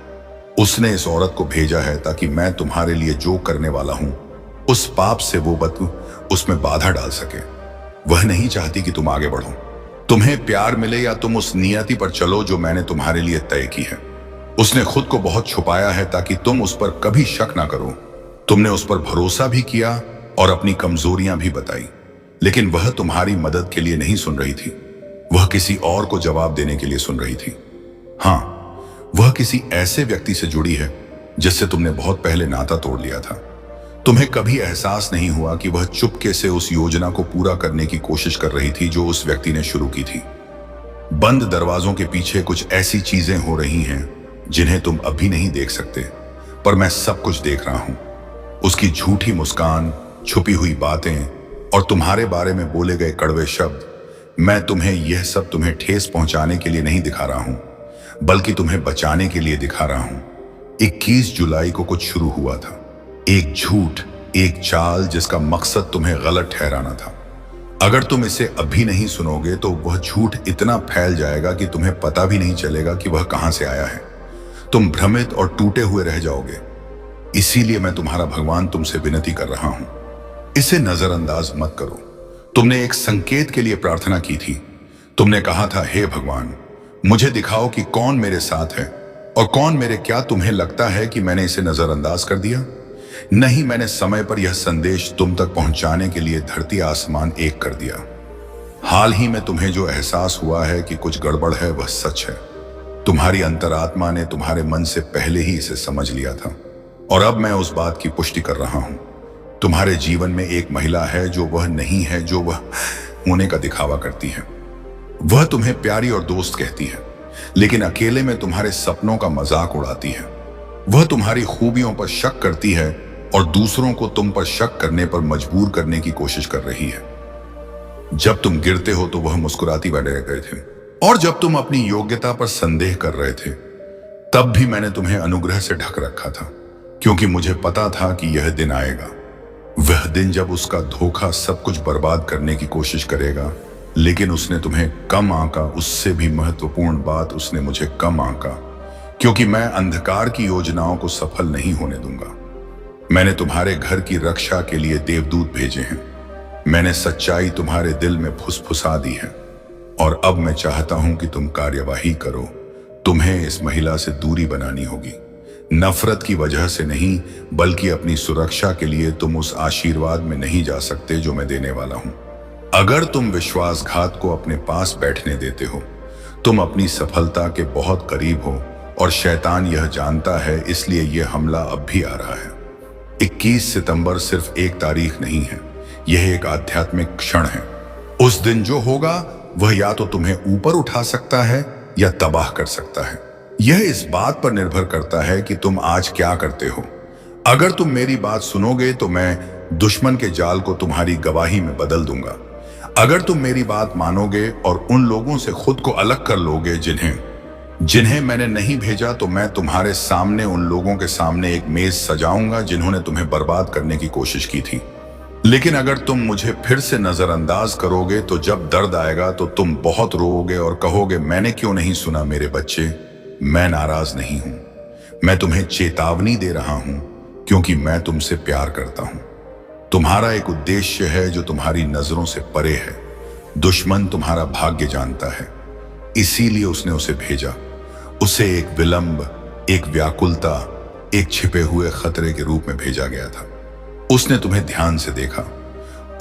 उसने इस औरत को भेजा है ताकि मैं तुम्हारे लिए जो करने वाला हूं, उस पाप से वो उसमें बाधा डाल सके। वह नहीं चाहती कि तुम आगे बढ़ो, तुम्हें प्यार मिले या तुम उस नियति पर चलो जो मैंने तुम्हारे लिए तय की है। उसने खुद को बहुत छुपाया है ताकि तुम उस पर कभी शक ना करो। तुमने उस पर भरोसा भी किया और अपनी कमजोरियां भी बताई, लेकिन वह तुम्हारी मदद के लिए नहीं सुन रही थी। वह किसी और को जवाब देने के लिए सुन रही थी। हां, वह किसी ऐसे व्यक्ति से जुड़ी है जिससे तुमने बहुत पहले नाता तोड़ लिया था। तुम्हें कभी एहसास नहीं हुआ कि वह चुपके से उस योजना को पूरा करने की कोशिश कर रही थी जो उस व्यक्ति ने शुरू की थी। बंद दरवाजों के पीछे कुछ ऐसी चीजें हो रही हैं जिन्हें तुम अभी नहीं देख सकते, पर मैं सब कुछ देख रहा हूं। उसकी झूठी मुस्कान, छुपी हुई बातें और तुम्हारे बारे में बोले गए कड़वे शब्द। मैं तुम्हें यह सब तुम्हें ठेस पहुंचाने के लिए नहीं दिखा रहा हूं, बल्कि तुम्हें बचाने के लिए दिखा रहा हूं। 21 जुलाई को कुछ शुरू हुआ था, एक झूठ, एक चाल जिसका मकसद तुम्हें गलत ठहराना था। अगर तुम इसे अभी नहीं सुनोगे तो वह झूठ इतना फैल जाएगा कि तुम्हें पता भी नहीं चलेगा कि वह कहां से आया है। तुम भ्रमित और टूटे हुए रह जाओगे। इसीलिए मैं तुम्हारा भगवान तुमसे विनती कर रहा हूं, इसे नजरअंदाज मत करो। तुमने एक संकेत के लिए प्रार्थना की थी। तुमने कहा था, हे भगवान, मुझे दिखाओ कि कौन मेरे साथ है और कौन मेरे। क्या तुम्हें लगता है कि मैंने इसे नजरअंदाज कर दिया? नहीं, मैंने समय पर यह संदेश तुम तक पहुंचाने के लिए धरती आसमान एक कर दिया। हाल ही में तुम्हें जो एहसास हुआ है कि कुछ गड़बड़ है, वह सच है। तुम्हारी अंतरात्मा ने तुम्हारे मन से पहले ही इसे समझ लिया था, और अब मैं उस बात की पुष्टि कर रहा हूं। तुम्हारे जीवन में एक महिला है जो वह नहीं है जो वह होने का दिखावा करती है। वह तुम्हें प्यारी और दोस्त कहती है, लेकिन अकेले में तुम्हारे सपनों का मजाक उड़ाती है। वह तुम्हारी खूबियों पर शक करती है और दूसरों को तुम पर शक करने पर मजबूर करने की कोशिश कर रही है। जब तुम गिरते हो तो वह मुस्कुराती बने रह गए थे, और जब तुम अपनी योग्यता पर संदेह कर रहे थे, तब भी मैंने तुम्हें अनुग्रह से ढक रखा था, क्योंकि मुझे पता था कि यह दिन आएगा। वह दिन जब उसका धोखा सब कुछ बर्बाद करने की कोशिश करेगा। लेकिन उसने तुम्हें कम आंका। उससे भी महत्वपूर्ण बात, उसने मुझे कम आंका, क्योंकि मैं अंधकार की योजनाओं को सफल नहीं होने दूंगा। मैंने तुम्हारे घर की रक्षा के लिए देवदूत भेजे हैं। मैंने सच्चाई तुम्हारे दिल में फुसफुसा दी है और अब मैं चाहता हूं कि तुम कार्यवाही करो। तुम्हें इस महिला से दूरी बनानी होगी, नफरत की वजह से नहीं बल्कि अपनी सुरक्षा के लिए। तुम उस आशीर्वाद में नहीं जा सकते जो मैं देने वाला हूं। अगर तुम विश्वासघात को अपने पास बैठने देते हो, तुम अपनी सफलता के बहुत करीब हो और शैतान यह जानता है, इसलिए यह हमला अब भी आ रहा है। 21 सितंबर सिर्फ एक तारीख नहीं है, यह एक आध्यात्मिक क्षण है। उस दिन जो होगा वह या तो तुम्हें ऊपर उठा सकता है या तबाह कर सकता है। यह इस बात पर निर्भर करता है कि तुम आज क्या करते हो। अगर तुम मेरी बात सुनोगे तो मैं दुश्मन के जाल को तुम्हारी गवाही में बदल दूंगा। अगर तुम मेरी बात मानोगे और उन लोगों से खुद को अलग कर लोगे जिन्हें मैंने नहीं भेजा, तो मैं तुम्हारे सामने उन लोगों के सामने एक मेज सजाऊंगा जिन्होंने तुम्हें बर्बाद करने की कोशिश की थी। लेकिन अगर तुम मुझे फिर से नजरअंदाज करोगे तो जब दर्द आएगा तो तुम बहुत रोओगे और कहोगे, मैंने क्यों नहीं सुना मेरे बच्चे। मैं नाराज नहीं हूं, मैं तुम्हें चेतावनी दे रहा हूं क्योंकि मैं तुमसे प्यार करता हूं। तुम्हारा एक उद्देश्य है जो तुम्हारी नजरों से परे है। दुश्मन तुम्हारा भाग्य जानता है, इसीलिए उसने उसे भेजा। उसे एक विलंब, एक व्याकुलता, एक छिपे हुए खतरे के रूप में भेजा गया था। उसने तुम्हें ध्यान से देखा।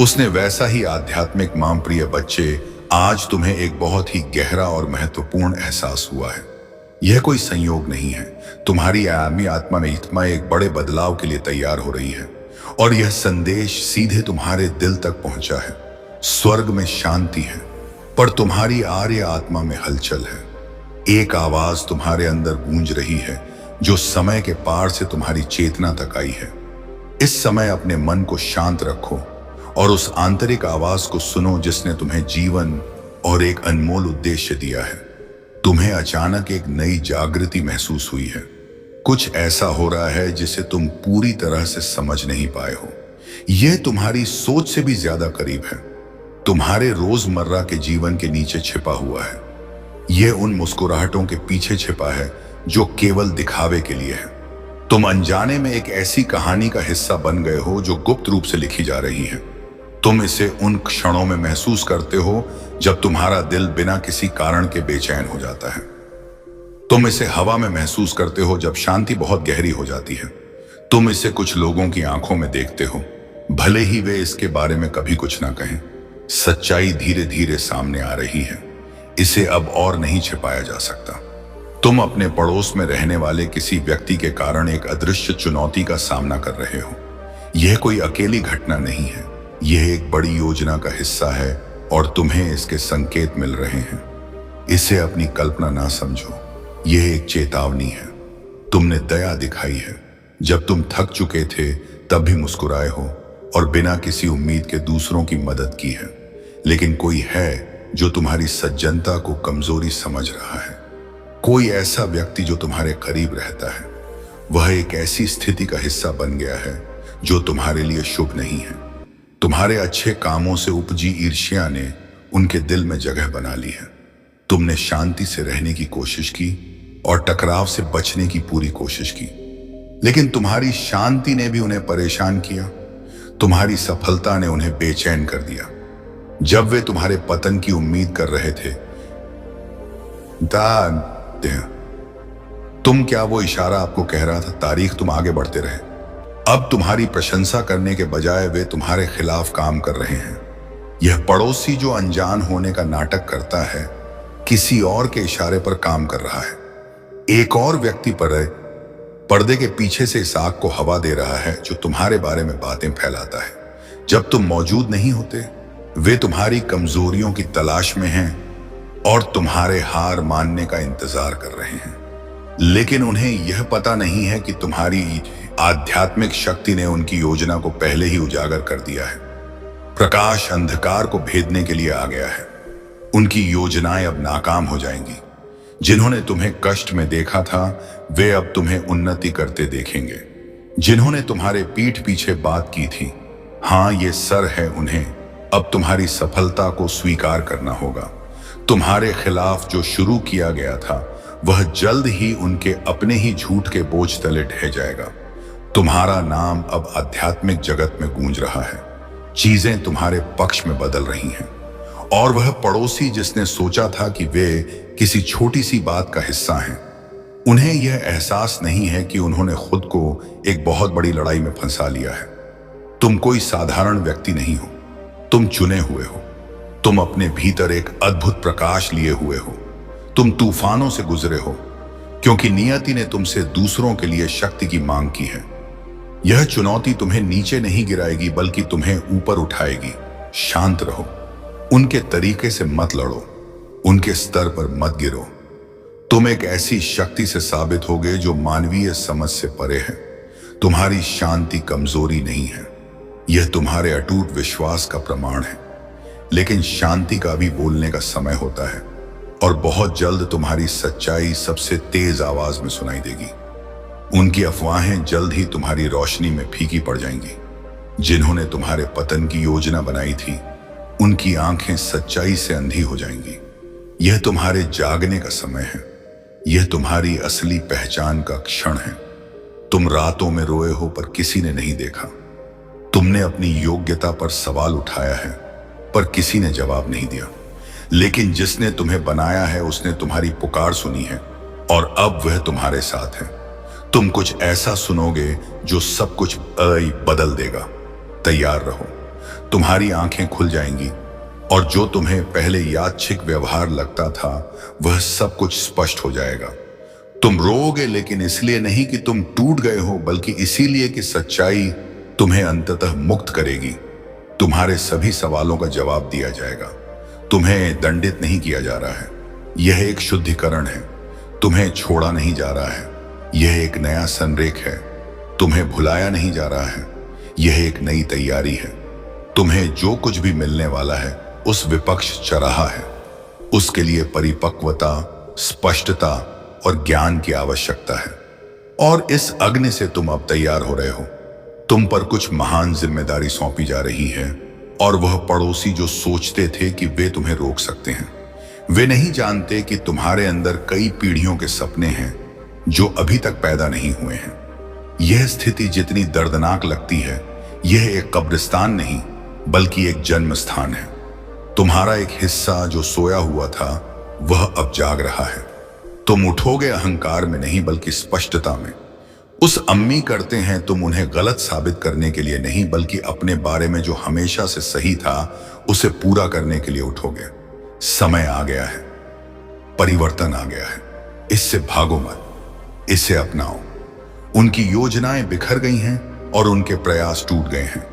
उसने वैसा ही आध्यात्मिक मां प्रिय बच्चे, आज तुम्हें एक बहुत ही गहरा और महत्वपूर्ण एहसास हुआ है। यह कोई संयोग नहीं है। तुम्हारी आयामी आत्मा में आत्मा एक बड़े बदलाव के लिए तैयार हो रही है और यह संदेश सीधे तुम्हारे दिल तक पहुंचा है। स्वर्ग में शांति है पर तुम्हारी आर्य आत्मा में हलचल है। एक आवाज तुम्हारे अंदर गूंज रही है जो समय के पार से तुम्हारी चेतना तक आई है। इस समय अपने मन को शांत रखो और उस आंतरिक आवाज को सुनो जिसने तुम्हें जीवन और एक अनमोल उद्देश्य दिया है। तुम्हें अचानक एक नई जागृति महसूस हुई है। कुछ ऐसा हो रहा है जिसे तुम पूरी तरह से समझ नहीं पाए हो। यह तुम्हारी सोच से भी ज्यादा करीब है। तुम्हारे रोजमर्रा के जीवन के नीचे छिपा हुआ है। यह उन मुस्कुराहटों के पीछे छिपा है जो केवल दिखावे के लिए है। तुम अनजाने में एक ऐसी कहानी का हिस्सा बन गए हो जो गुप्त रूप से लिखी जा रही है। तुम इसे उन क्षणों में महसूस करते हो जब तुम्हारा दिल बिना किसी कारण के बेचैन हो जाता है। तुम इसे हवा में महसूस करते हो जब शांति बहुत गहरी हो जाती है। तुम इसे कुछ लोगों की आंखों में देखते हो, भले ही वे इसके बारे में कभी कुछ ना कहें। सच्चाई धीरे धीरे सामने आ रही है। इसे अब और नहीं छिपाया जा सकता। तुम अपने पड़ोस में रहने वाले किसी व्यक्ति के कारण एक अदृश्य चुनौती का सामना कर रहे हो। यह कोई अकेली घटना नहीं है, यह एक बड़ी योजना का हिस्सा है और तुम्हें इसके संकेत मिल रहे हैं। इसे अपनी कल्पना ना समझो, यह एक चेतावनी है। तुमने दया दिखाई है। जब तुम थक चुके थे तब भी मुस्कुराए हो और बिना किसी उम्मीद के दूसरों की मदद की है। लेकिन कोई है जो तुम्हारी सज्जनता को कमजोरी समझ रहा है। कोई ऐसा व्यक्ति जो तुम्हारे करीब रहता है, वह एक ऐसी स्थिति का हिस्सा बन गया है जो तुम्हारे लिए शुभ नहीं है। तुम्हारे अच्छे कामों से उपजी ईर्ष्या ने उनके दिल में जगह बना ली है। तुमने शांति से रहने की कोशिश की और टकराव से बचने की पूरी कोशिश की, लेकिन तुम्हारी शांति ने भी उन्हें परेशान किया। तुम्हारी सफलता ने उन्हें बेचैन कर दिया। जब वे तुम्हारे पतन की उम्मीद कर रहे थे, तुम क्या वो इशारा आपको कह रहा था, तारीख तुम आगे बढ़ते रहे। अब तुम्हारी प्रशंसा करने के बजाय वे तुम्हारे खिलाफ काम कर रहे हैं। यह पड़ोसी जो अनजान होने का नाटक करता है, किसी और के इशारे पर काम कर रहा है। एक और व्यक्ति पर पर्दे के पीछे से इस आग को हवा दे रहा है जो तुम्हारे बारे में बातें फैलाता है। जब तुम मौजूद नहीं होते, वे तुम्हारी कमजोरियों की तलाश में हैं और तुम्हारे हार मानने का इंतजार कर रहे हैं। लेकिन उन्हें यह पता नहीं है कि तुम्हारी आध्यात्मिक शक्ति ने उनकी योजना को पहले ही उजागर कर दिया है। प्रकाश अंधकार को भेदने के लिए आ गया है। उनकी योजनाएं अब नाकाम हो जाएंगी। जिन्होंने तुम्हें कष्ट में देखा था, वे अब तुम्हें उन्नति करते देखेंगे। जिन्होंने तुम्हारे पीठ पीछे बात की थी, हाँ, ये सर है उन्हें अब तुम्हारी सफलता को स्वीकार करना होगा। तुम्हारे खिलाफ जो शुरू किया गया था, वह जल्द ही उनके अपने ही झूठ के बोझ तले ढह जाएगा। तुम्हारा नाम अब आध्यात्मिक जगत में गूंज रहा है। चीजें तुम्हारे पक्ष में बदल रही हैं। और वह पड़ोसी जिसने सोचा था कि वे किसी छोटी सी बात का हिस्सा हैं, उन्हें यह एहसास नहीं है कि उन्होंने खुद को एक बहुत बड़ी लड़ाई में फंसा लिया है। तुम कोई साधारण व्यक्ति नहीं हो, तुम चुने हुए हो। तुम अपने भीतर एक अद्भुत प्रकाश लिए हुए हो। तुम तूफानों से गुजरे हो, क्योंकि नियति ने तुमसे दूसरों के लिए शक्ति की मांग की है। यह चुनौती तुम्हें नीचे नहीं गिराएगी, बल्कि तुम्हें ऊपर उठाएगी। शांत रहो, उनके तरीके से मत लड़ो, उनके स्तर पर मत गिरो। तुम एक ऐसी शक्ति से साबित होगे जो मानवीय समझ से परे है। तुम्हारी शांति कमजोरी नहीं है, यह तुम्हारे अटूट विश्वास का प्रमाण है। लेकिन शांति का भी बोलने का समय होता है, और बहुत जल्द तुम्हारी सच्चाई सबसे तेज आवाज में सुनाई देगी। उनकी अफवाहें जल्द ही तुम्हारी रोशनी में फीकी पड़ जाएंगी। जिन्होंने तुम्हारे पतन की योजना बनाई थी, उनकी आंखें सच्चाई से अंधी हो जाएंगी। यह तुम्हारे जागने का समय है, यह तुम्हारी असली पहचान का क्षण है। तुम रातों में रोए हो, पर किसी ने नहीं देखा। तुमने अपनी योग्यता पर सवाल उठाया है, पर किसी ने जवाब नहीं दिया। लेकिन जिसने तुम्हें बनाया है, उसने तुम्हारी पुकार सुनी है, और अब वह तुम्हारे साथ है। तुम कुछ ऐसा सुनोगे जो सब कुछ बदल देगा। तैयार रहो, तुम्हारी आंखें खुल जाएंगी, और जो तुम्हें पहले यादृच्छिक व्यवहार लगता था, वह सब कुछ स्पष्ट हो जाएगा। तुम रोओगे, लेकिन इसलिए नहीं कि तुम टूट गए हो, बल्कि इसीलिए कि सच्चाई तुम्हें अंततः मुक्त करेगी। तुम्हारे सभी सवालों का जवाब दिया जाएगा। तुम्हें दंडित नहीं किया जा रहा है, यह एक शुद्धिकरण है। तुम्हें छोड़ा नहीं जा रहा है, यह एक नया संरेख है। तुम्हें भुलाया नहीं जा रहा है, यह एक नई तैयारी है। तुम्हें जो कुछ भी मिलने वाला है, उस विपक्ष चरहा है। उसके लिए परिपक्वता, स्पष्टता और ज्ञान की आवश्यकता है। और इस अग्नि से तुम अब तैयार हो रहे हो। तुम पर कुछ महान जिम्मेदारी सौंपी जा रही है, और वह पड़ोसी जो सोचते थे कि वे तुम्हें रोक सकते हैं, वे नहीं जानते कि तुम्हारे अंदर कई पीढ़ियों के सपने हैं जो अभी तक पैदा नहीं हुए हैं। यह स्थिति जितनी दर्दनाक लगती है, यह एक कब्रिस्तान नहीं, बल्कि एक जन्म स्थान है। तुम्हारा एक हिस्सा जो सोया हुआ था, वह अब जाग रहा है। तुम उठोगे अहंकार में नहीं, बल्कि स्पष्टता में। उस अम्मी करते हैं तुम उन्हें गलत साबित करने के लिए नहीं, बल्कि अपने बारे में जो हमेशा से सही था, उसे पूरा करने के लिए उठोगे। समय आ गया है, परिवर्तन आ गया है। इससे भागो मत, इसे अपनाओ। उनकी योजनाएं बिखर गई हैं, और उनके प्रयास टूट गए हैं।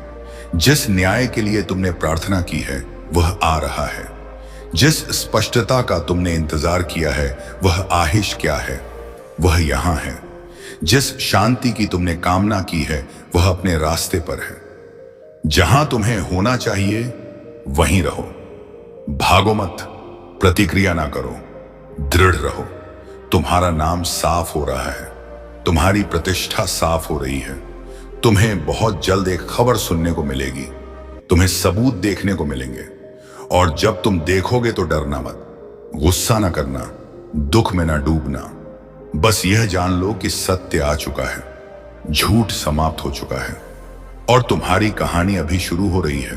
जिस न्याय के लिए तुमने प्रार्थना की है, वह आ रहा है। जिस स्पष्टता का तुमने इंतजार किया है, वह आहिश क्या है, वह यहां है। जिस शांति की तुमने कामना की है, वह अपने रास्ते पर है। जहां तुम्हें होना चाहिए, वहीं रहो। भागो मत, प्रतिक्रिया ना करो, दृढ़ रहो। तुम्हारा नाम साफ हो रहा है, तुम्हारी प्रतिष्ठा साफ हो रही है। तुम्हें बहुत जल्द एक खबर सुनने को मिलेगी, तुम्हें सबूत देखने को मिलेंगे। और जब तुम देखोगे तो डरना मत, गुस्सा ना करना, दुख में ना डूबना। बस यह जान लो कि सत्य आ चुका है, झूठ समाप्त हो चुका है, और तुम्हारी कहानी अभी शुरू हो रही है।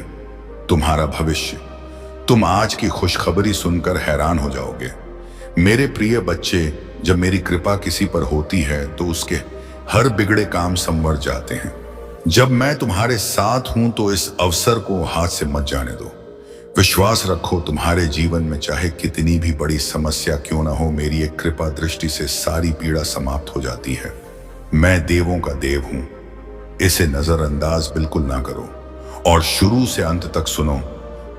तुम्हारा भविष्य। तुम आज की खुशखबरी सुनकर हैरान हो जाओगे। मेरे प्रिय बच्चे, जब मेरी कृपा किसी पर होती है, तो उसके हर बिगड़े काम संवर जाते हैं। जब मैं तुम्हारे साथ हूं, तो इस अवसर को हाथ से मत जाने दो। विश्वास रखो, तुम्हारे जीवन में चाहे कितनी भी बड़ी समस्या क्यों ना हो, मेरी एक कृपा दृष्टि से सारी पीड़ा समाप्त हो जाती है। मैं देवों का देव हूं, इसे नजरअंदाज बिल्कुल ना करो, और शुरू से अंत तक सुनो।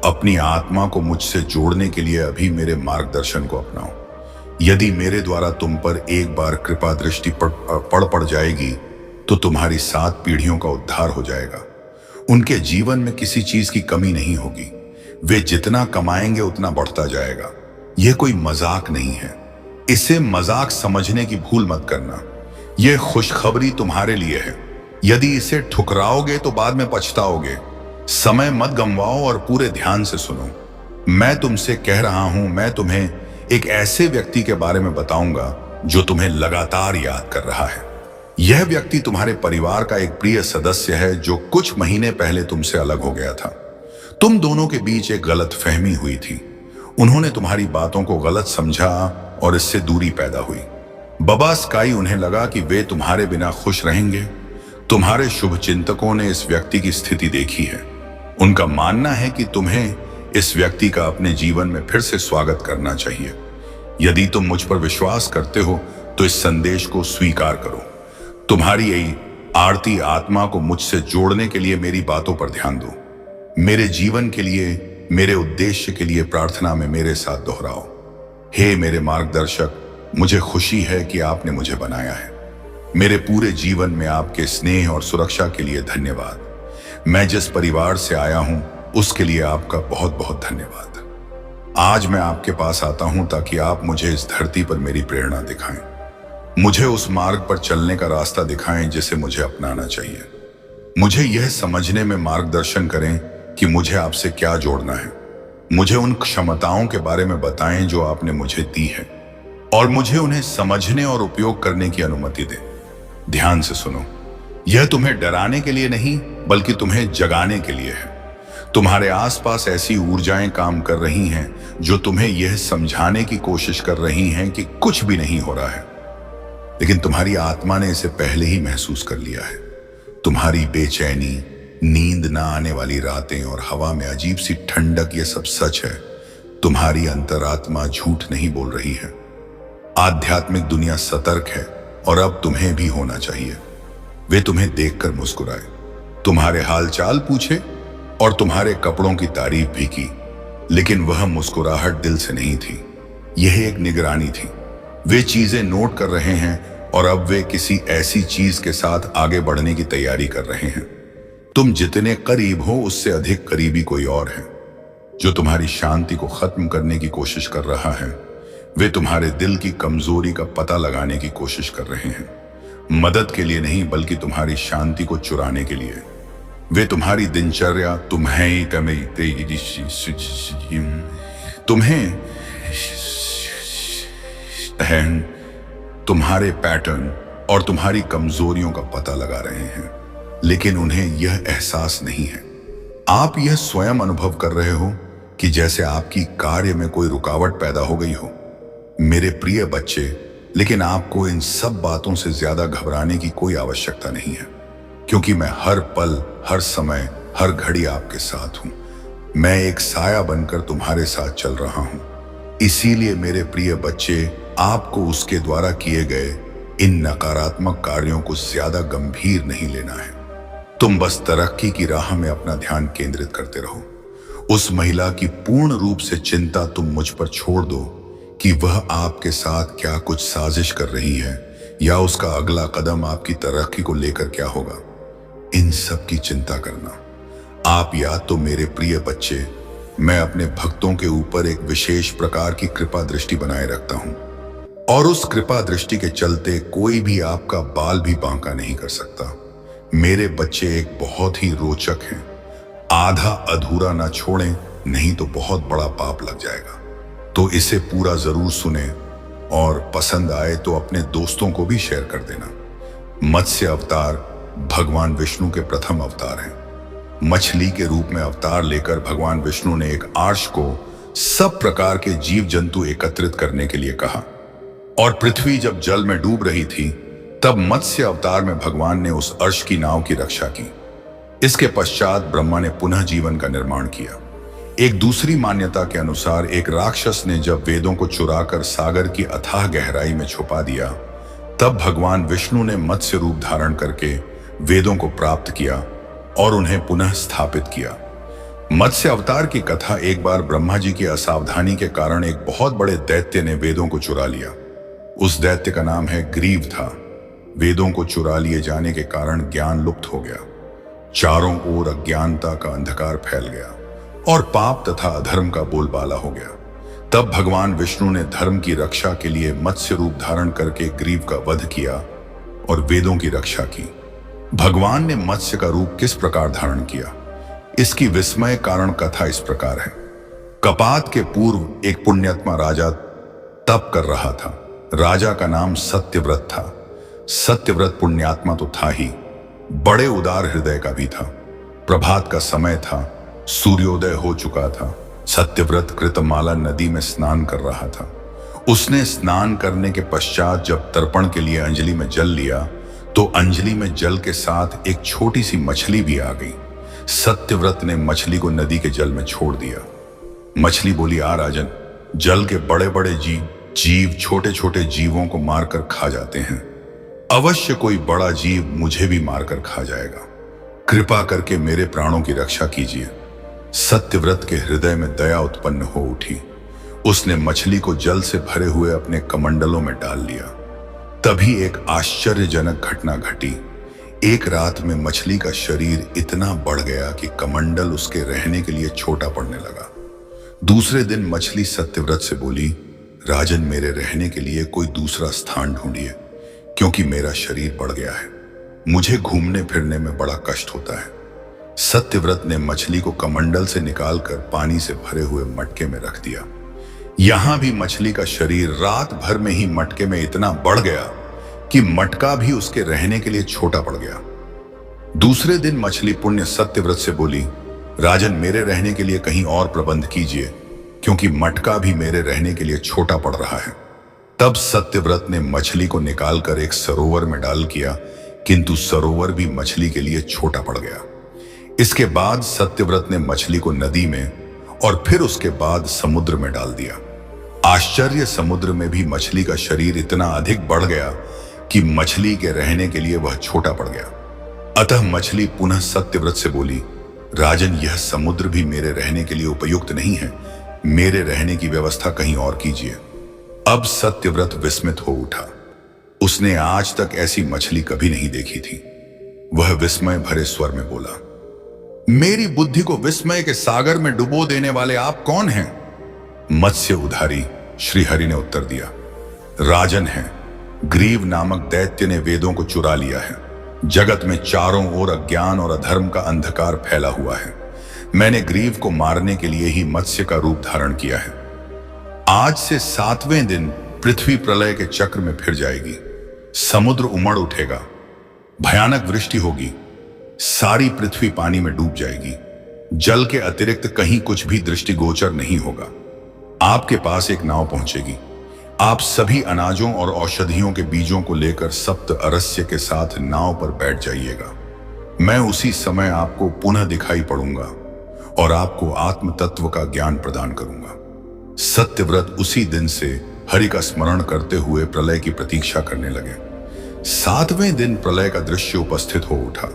अपनी आत्मा को मुझसे जोड़ने के लिए अभी मेरे मार्गदर्शन को अपनाओ। यदि मेरे द्वारा तुम पर एक बार कृपा दृष्टि पड़ जाएगी, तो तुम्हारी 7 पीढ़ियों का उद्धार हो जाएगा। उनके जीवन में किसी चीज की कमी नहीं होगी। वे जितना कमाएंगे उतना बढ़ता जाएगा। यह कोई मजाक नहीं है, इसे मजाक समझने की भूल मत करना। यह खुशखबरी तुम्हारे लिए है। यदि इसे ठुकराओगे तो बाद में पछताओगे। समय मत गंवाओ और पूरे ध्यान से सुनो। मैं तुमसे कह रहा हूं, मैं तुम्हें एक ऐसे व्यक्ति के बारे में बताऊंगा जो तुम्हें लगातार याद कर रहा है। यह व्यक्ति तुम्हारे परिवार का एक प्रिय सदस्य है, जो कुछ महीने पहले तुमसे अलग हो गया था। तुम दोनों के बीच एक गलत फहमी हुई थी। उन्होंने तुम्हारी बातों को गलत समझा और इससे दूरी पैदा हुई। बाबा स्काई, उन्हें लगा कि वे तुम्हारे बिना खुश रहेंगे। तुम्हारे शुभ चिंतकों ने इस व्यक्ति की स्थिति देखी है। उनका मानना है कि तुम्हें इस व्यक्ति का अपने जीवन में फिर से स्वागत करना चाहिए। यदि तुम मुझ पर विश्वास करते हो तो इस संदेश को स्वीकार करो। तुम्हारी यही आरती आत्मा को मुझसे जोड़ने के लिए मेरी बातों पर ध्यान दो। मेरे जीवन के लिए, मेरे उद्देश्य के लिए प्रार्थना में मेरे साथ दोहराओ। हे मेरे मार्गदर्शक, मुझे खुशी है कि आपने मुझे बनाया है। मेरे पूरे जीवन में आपके स्नेह और सुरक्षा के लिए धन्यवाद। मैं जिस परिवार से आया हूं उसके लिए आपका बहुत बहुत धन्यवाद। आज मैं आपके पास आता हूं ताकि आप मुझे इस धरती पर मेरी प्रेरणा दिखाएं। मुझे उस मार्ग पर चलने का रास्ता दिखाएं जिसे मुझे अपनाना चाहिए। मुझे यह समझने में मार्गदर्शन करें कि मुझे आपसे क्या जोड़ना है। मुझे उन क्षमताओं के बारे में बताएं जो आपने मुझे दी है और मुझे उन्हें समझने और उपयोग करने की अनुमति दें। ध्यान से सुनो, यह तुम्हें डराने के लिए नहीं बल्कि तुम्हें जगाने के लिए है। तुम्हारे आसपास ऐसी ऊर्जाएं काम कर रही हैं जो तुम्हें यह समझाने की कोशिश कर रही हैं कि कुछ भी नहीं हो रहा है, लेकिन तुम्हारी आत्मा ने इसे पहले ही महसूस कर लिया है। तुम्हारी बेचैनी, नींद ना आने वाली रातें और हवा में अजीब सी ठंडक, ये सब सच है। तुम्हारी अंतरात्मा झूठ नहीं बोल रही है। आध्यात्मिक दुनिया सतर्क है और अब तुम्हें भी होना चाहिए। वे तुम्हें देखकर मुस्कुराए, तुम्हारे हालचाल पूछे और तुम्हारे कपड़ों की तारीफ भी की, लेकिन वह मुस्कुराहट दिल से नहीं थी। यह एक निगरानी थी। वे चीजें नोट कर रहे हैं और अब वे किसी ऐसी चीज के साथ आगे बढ़ने की तैयारी कर रहे हैं। तुम जितने करीब हो उससे अधिक करीबी कोई और है जो तुम्हारी शांति को खत्म करने की कोशिश कर रहा है। वे तुम्हारे दिल की कमजोरी का पता लगाने की कोशिश कर रहे हैं, मदद के लिए नहीं बल्कि तुम्हारी शांति को चुराने के लिए। वे तुम्हारी दिनचर्या, तुम्हारे पैटर्न और तुम्हारी कमजोरियों का पता लगा रहे हैं, लेकिन उन्हें यह एहसास नहीं है। आप यह स्वयं अनुभव कर रहे हो कि जैसे आपकी कार्य में कोई रुकावट पैदा हो गई हो। मेरे प्रिय बच्चे, लेकिन आपको इन सब बातों से ज्यादा घबराने की कोई आवश्यकता नहीं है, क्योंकि मैं हर पल, हर समय, हर घड़ी आपके साथ हूं। मैं एक साया बनकर तुम्हारे साथ चल रहा हूं। इसीलिए मेरे प्रिय बच्चे, आपको उसके द्वारा किए गए इन नकारात्मक कार्यों को ज्यादा गंभीर नहीं लेना है। तुम बस तरक्की की राह में अपना ध्यान केंद्रित करते रहो। उस महिला की पूर्ण रूप से चिंता तुम मुझ पर छोड़ दो कि वह आपके साथ क्या कुछ साजिश कर रही है या उसका अगला कदम आपकी तरक्की को लेकर क्या होगा। इन सब की चिंता करना आप, या तो मेरे प्रिय बच्चे, मैं अपने भक्तों के ऊपर एक विशेष प्रकार की कृपा दृष्टि बनाए रखता हूं और उस कृपा दृष्टि के चलते कोई भी आपका बाल भी बांका नहीं कर सकता। मेरे बच्चे एक बहुत ही रोचक हैं। आधा अधूरा ना छोड़ें, नहीं तो बहुत बड़ा पाप लग जाएगा। तो इसे पूरा जरूर सुने और पसंद आए तो अपने दोस्तों को भी शेयर कर देना। मत्स्य अवतार भगवान विष्णु के प्रथम अवतार हैं। मछली के रूप में अवतार लेकर भगवान विष्णु ने एक आर्ष को सब प्रकार के जीव जंतु एकत्रित करने के लिए कहा, और पृथ्वी जब जल में डूब रही थी तब मत्स्य अवतार में भगवान ने उस अर्श की नाव की रक्षा की। इसके पश्चात ब्रह्मा ने पुनः जीवन का निर्माण किया। एक दूसरी मान्यता के अनुसार एक राक्षस ने जब वेदों को चुराकर सागर की अथाह गहराई में छुपा दिया, तब भगवान विष्णु ने मत्स्य रूप धारण करके वेदों को प्राप्त किया और उन्हें पुनः स्थापित किया। मत्स्य अवतार की कथा, एक बार ब्रह्मा जी की असावधानी के कारण एक बहुत बड़े दैत्य ने वेदों को चुरा लिया। उस दैत्य का नाम है ग्रीव था। वेदों को चुरा लिए जाने के कारण ज्ञान लुप्त हो गया। चारों ओर अज्ञानता का अंधकार फैल गया और पाप तथा अधर्म का बोलबाला हो गया। तब भगवान विष्णु ने धर्म की रक्षा के लिए मत्स्य रूप धारण करके ग्रीव का वध किया और वेदों की रक्षा की। भगवान ने मत्स्य का रूप किस प्रकार धारण किया, इसकी विस्मय कारण कथा इस प्रकार है। कपात के पूर्व एक पुण्यात्मा राजा तप कर रहा था। राजा का नाम सत्यव्रत था। सत्यव्रत पुण्यात्मा तो था ही, बड़े उदार हृदय का भी था। प्रभात का समय था। सूर्योदय हो चुका था। सत्यव्रत कृतमाला नदी में स्नान कर रहा था। उसने स्नान करने के पश्चात जब तर्पण के लिए अंजलि में जल लिया तो अंजलि में जल के साथ एक छोटी सी मछली भी आ गई। सत्यव्रत ने मछली को नदी के जल में छोड़ दिया। मछली बोली, आ राजन, जल के बड़े बड़े जीव छोटे छोटे जीवों को मारकर खा जाते हैं। अवश्य कोई बड़ा जीव मुझे भी मारकर खा जाएगा। कृपा करके मेरे प्राणों की रक्षा कीजिए। सत्यव्रत के हृदय में दया उत्पन्न हो उठी। उसने मछली को जल से भरे हुए अपने कमंडलों में डाल लिया। तभी एक आश्चर्यजनक घटना घटी। एक रात में मछली का शरीर इतना बढ़ गया कि कमंडल उसके रहने के लिए छोटा पड़ने लगा। दूसरे दिन मछली सत्यव्रत से बोली, राजन, मेरे रहने के लिए कोई दूसरा स्थान ढूंढिए, क्योंकि मेरा शरीर बढ़ गया है। मुझे घूमने फिरने में बड़ा कष्ट होता है। सत्यव्रत ने मछली को कमंडल से निकालकर पानी से भरे हुए मटके में रख दिया। यहां भी मछली का शरीर रात भर में ही मटके में इतना बढ़ गया कि मटका भी उसके रहने के लिए छोटा पड़ गया। दूसरे दिन मछली पुण्य सत्यव्रत से बोली, राजन, मेरे रहने के लिए कहीं और प्रबंध कीजिए, क्योंकि मटका भी मेरे रहने के लिए छोटा पड़ रहा है। तब सत्यव्रत ने मछली को निकालकर एक सरोवर में डाल किया, किंतु सरोवर भी मछली के लिए छोटा पड़ गया। इसके बाद सत्यव्रत ने मछली को नदी में और फिर उसके बाद समुद्र में डाल दिया। आश्चर्य, समुद्र में भी मछली का शरीर इतना अधिक बढ़ गया कि मछली के रहने के लिए वह छोटा पड़ गया। अतः मछली पुनः सत्यव्रत से बोली, राजन, यह समुद्र भी मेरे रहने के लिए उपयुक्त नहीं है। मेरे रहने की व्यवस्था कहीं और कीजिए। अब सत्यव्रत विस्मित हो उठा। उसने आज तक ऐसी मछली कभी नहीं देखी थी। वह विस्मय भरे स्वर में बोला, मेरी बुद्धि को विस्मय के सागर में डुबो देने वाले आप कौन हैं? मत्स्य उधारी श्रीहरि ने उत्तर दिया, राजन है। ग्रीव नामक दैत्य ने वेदों को चुरा लिया है। जगत में चारों ओर अज्ञान और अधर्म का अंधकार फैला हुआ है। मैंने ग्रीव को मारने के लिए ही मत्स्य का रूप धारण किया है। आज से 7वें दिन पृथ्वी प्रलय के चक्र में फिर जाएगी। समुद्र उमड़ उठेगा, भयानक वृष्टि होगी, सारी पृथ्वी पानी में डूब जाएगी। जल के अतिरिक्त कहीं कुछ भी दृष्टिगोचर नहीं होगा। आपके पास एक नाव पहुंचेगी। आप सभी अनाजों और औषधियों के बीजों को लेकर सप्त अरस्य के साथ नाव पर बैठ जाइएगा। मैं उसी समय आपको पुनः दिखाई पड़ूंगा और आपको आत्म तत्व का ज्ञान प्रदान करूंगा। सत्यव्रत उसी दिन से हरि का स्मरण करते हुए प्रलय की प्रतीक्षा करने लगे। 7वें दिन प्रलय का दृश्य उपस्थित हो उठा।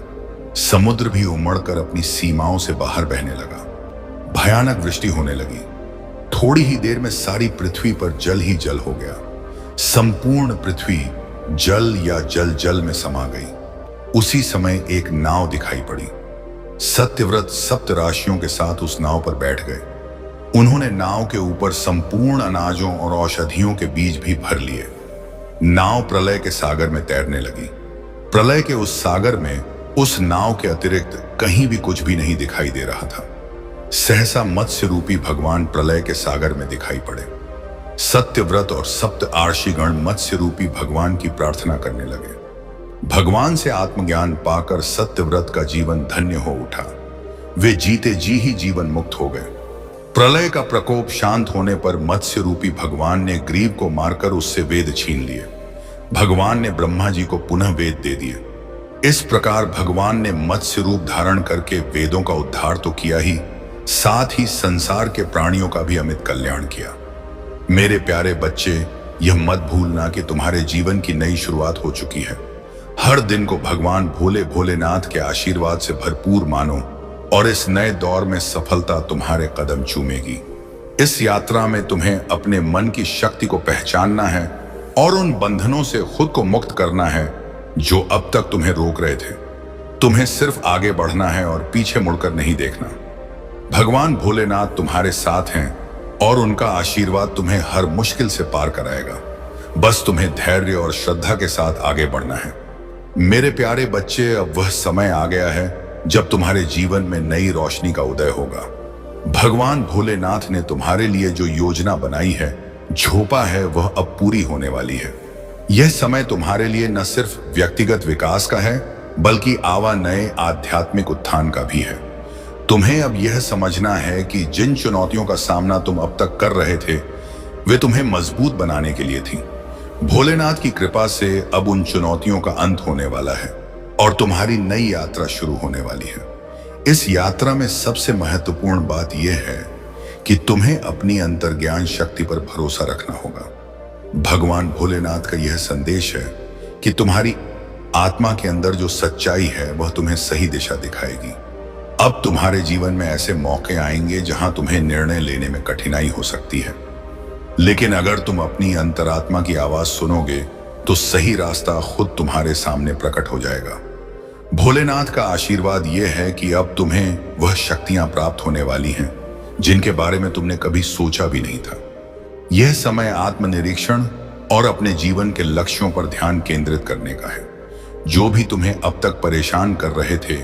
समुद्र भी उमड़कर अपनी सीमाओं से बाहर बहने लगा। भयानक वृष्टि होने लगी। थोड़ी ही देर में सारी पृथ्वी पर जल ही जल हो गया। संपूर्ण पृथ्वी जल या जल में समा गई। उसी समय एक नाव दिखाई पड़ी। सत्यव्रत सप्त राशियों के साथ उस नाव पर बैठ गए। उन्होंने नाव के ऊपर संपूर्ण अनाजों और औषधियों के बीज भी भर लिए। नाव प्रलय के सागर में तैरने लगी। प्रलय के उस सागर में उस नाव के अतिरिक्त कहीं भी कुछ भी नहीं दिखाई दे रहा था। सहसा मत्स्य रूपी भगवान प्रलय के सागर में दिखाई पड़े। सत्यव्रत और सप्त आर्षिगण मत्स्य रूपी भगवान की प्रार्थना करने लगे। भगवान से आत्मज्ञान पाकर सत्यव्रत का जीवन धन्य हो उठा। वे जीते जी ही जीवन मुक्त हो गए। प्रलय का प्रकोप शांत होने पर मत्स्य रूपी भगवान ने ग्रीव को मारकर उससे वेद छीन लिए। भगवान ने ब्रह्मा जी को पुनः वेद दे दिए। इस प्रकार भगवान ने मत्स्य रूप धारण करके वेदों का उद्धार तो किया ही, साथ ही संसार के प्राणियों का भी अमित कल्याण किया। मेरे प्यारे बच्चे, यह मत भूलना कि तुम्हारे जीवन की नई शुरुआत हो चुकी है। हर दिन को भगवान भोले भोलेनाथ के आशीर्वाद से भरपूर मानो और इस नए दौर में सफलता तुम्हारे कदम चूमेगी। इस यात्रा में तुम्हें अपने मन की शक्ति को पहचानना है और उन बंधनों से खुद को मुक्त करना है जो अब तक तुम्हें रोक रहे थे। तुम्हें सिर्फ आगे बढ़ना है और पीछे मुड़कर नहीं देखना। भगवान भोलेनाथ तुम्हारे साथ हैं और उनका आशीर्वाद तुम्हें हर मुश्किल से पार कराएगा। बस तुम्हें धैर्य और श्रद्धा के साथ आगे बढ़ना है। मेरे प्यारे बच्चे, अब वह समय आ गया है जब तुम्हारे जीवन में नई रोशनी का उदय होगा। भगवान भोलेनाथ ने तुम्हारे लिए जो योजना बनाई है, झोंपा है, वह अब पूरी होने वाली है। यह समय तुम्हारे लिए न सिर्फ व्यक्तिगत विकास का है, बल्कि आवा नए आध्यात्मिक उत्थान का भी है। तुम्हें अब यह समझना है कि जिन चुनौतियों का सामना तुम अब तक कर रहे थे वे तुम्हें मजबूत बनाने के लिए थी। भोलेनाथ की कृपा से अब उन चुनौतियों का अंत होने वाला है और तुम्हारी नई यात्रा शुरू होने वाली है। इस यात्रा में सबसे महत्वपूर्ण बात यह है कि तुम्हें अपनी अंतर्ज्ञान शक्ति पर भरोसा रखना होगा। भगवान भोलेनाथ का यह संदेश है कि तुम्हारी आत्मा के अंदर जो सच्चाई है वह तुम्हें सही दिशा दिखाएगी। अब तुम्हारे जीवन में ऐसे मौके आएंगे जहां तुम्हें निर्णय लेने में कठिनाई हो सकती है, लेकिन अगर तुम अपनी अंतरात्मा की आवाज सुनोगे तो सही रास्ता खुद तुम्हारे सामने प्रकट हो जाएगा। भोलेनाथ का आशीर्वाद यह है कि अब तुम्हें वह शक्तियां प्राप्त होने वाली हैं जिनके बारे में तुमने कभी सोचा भी नहीं था। यह समय आत्मनिरीक्षण और अपने जीवन के लक्ष्यों पर ध्यान केंद्रित करने का है। जो भी तुम्हें अब तक परेशान कर रहे थे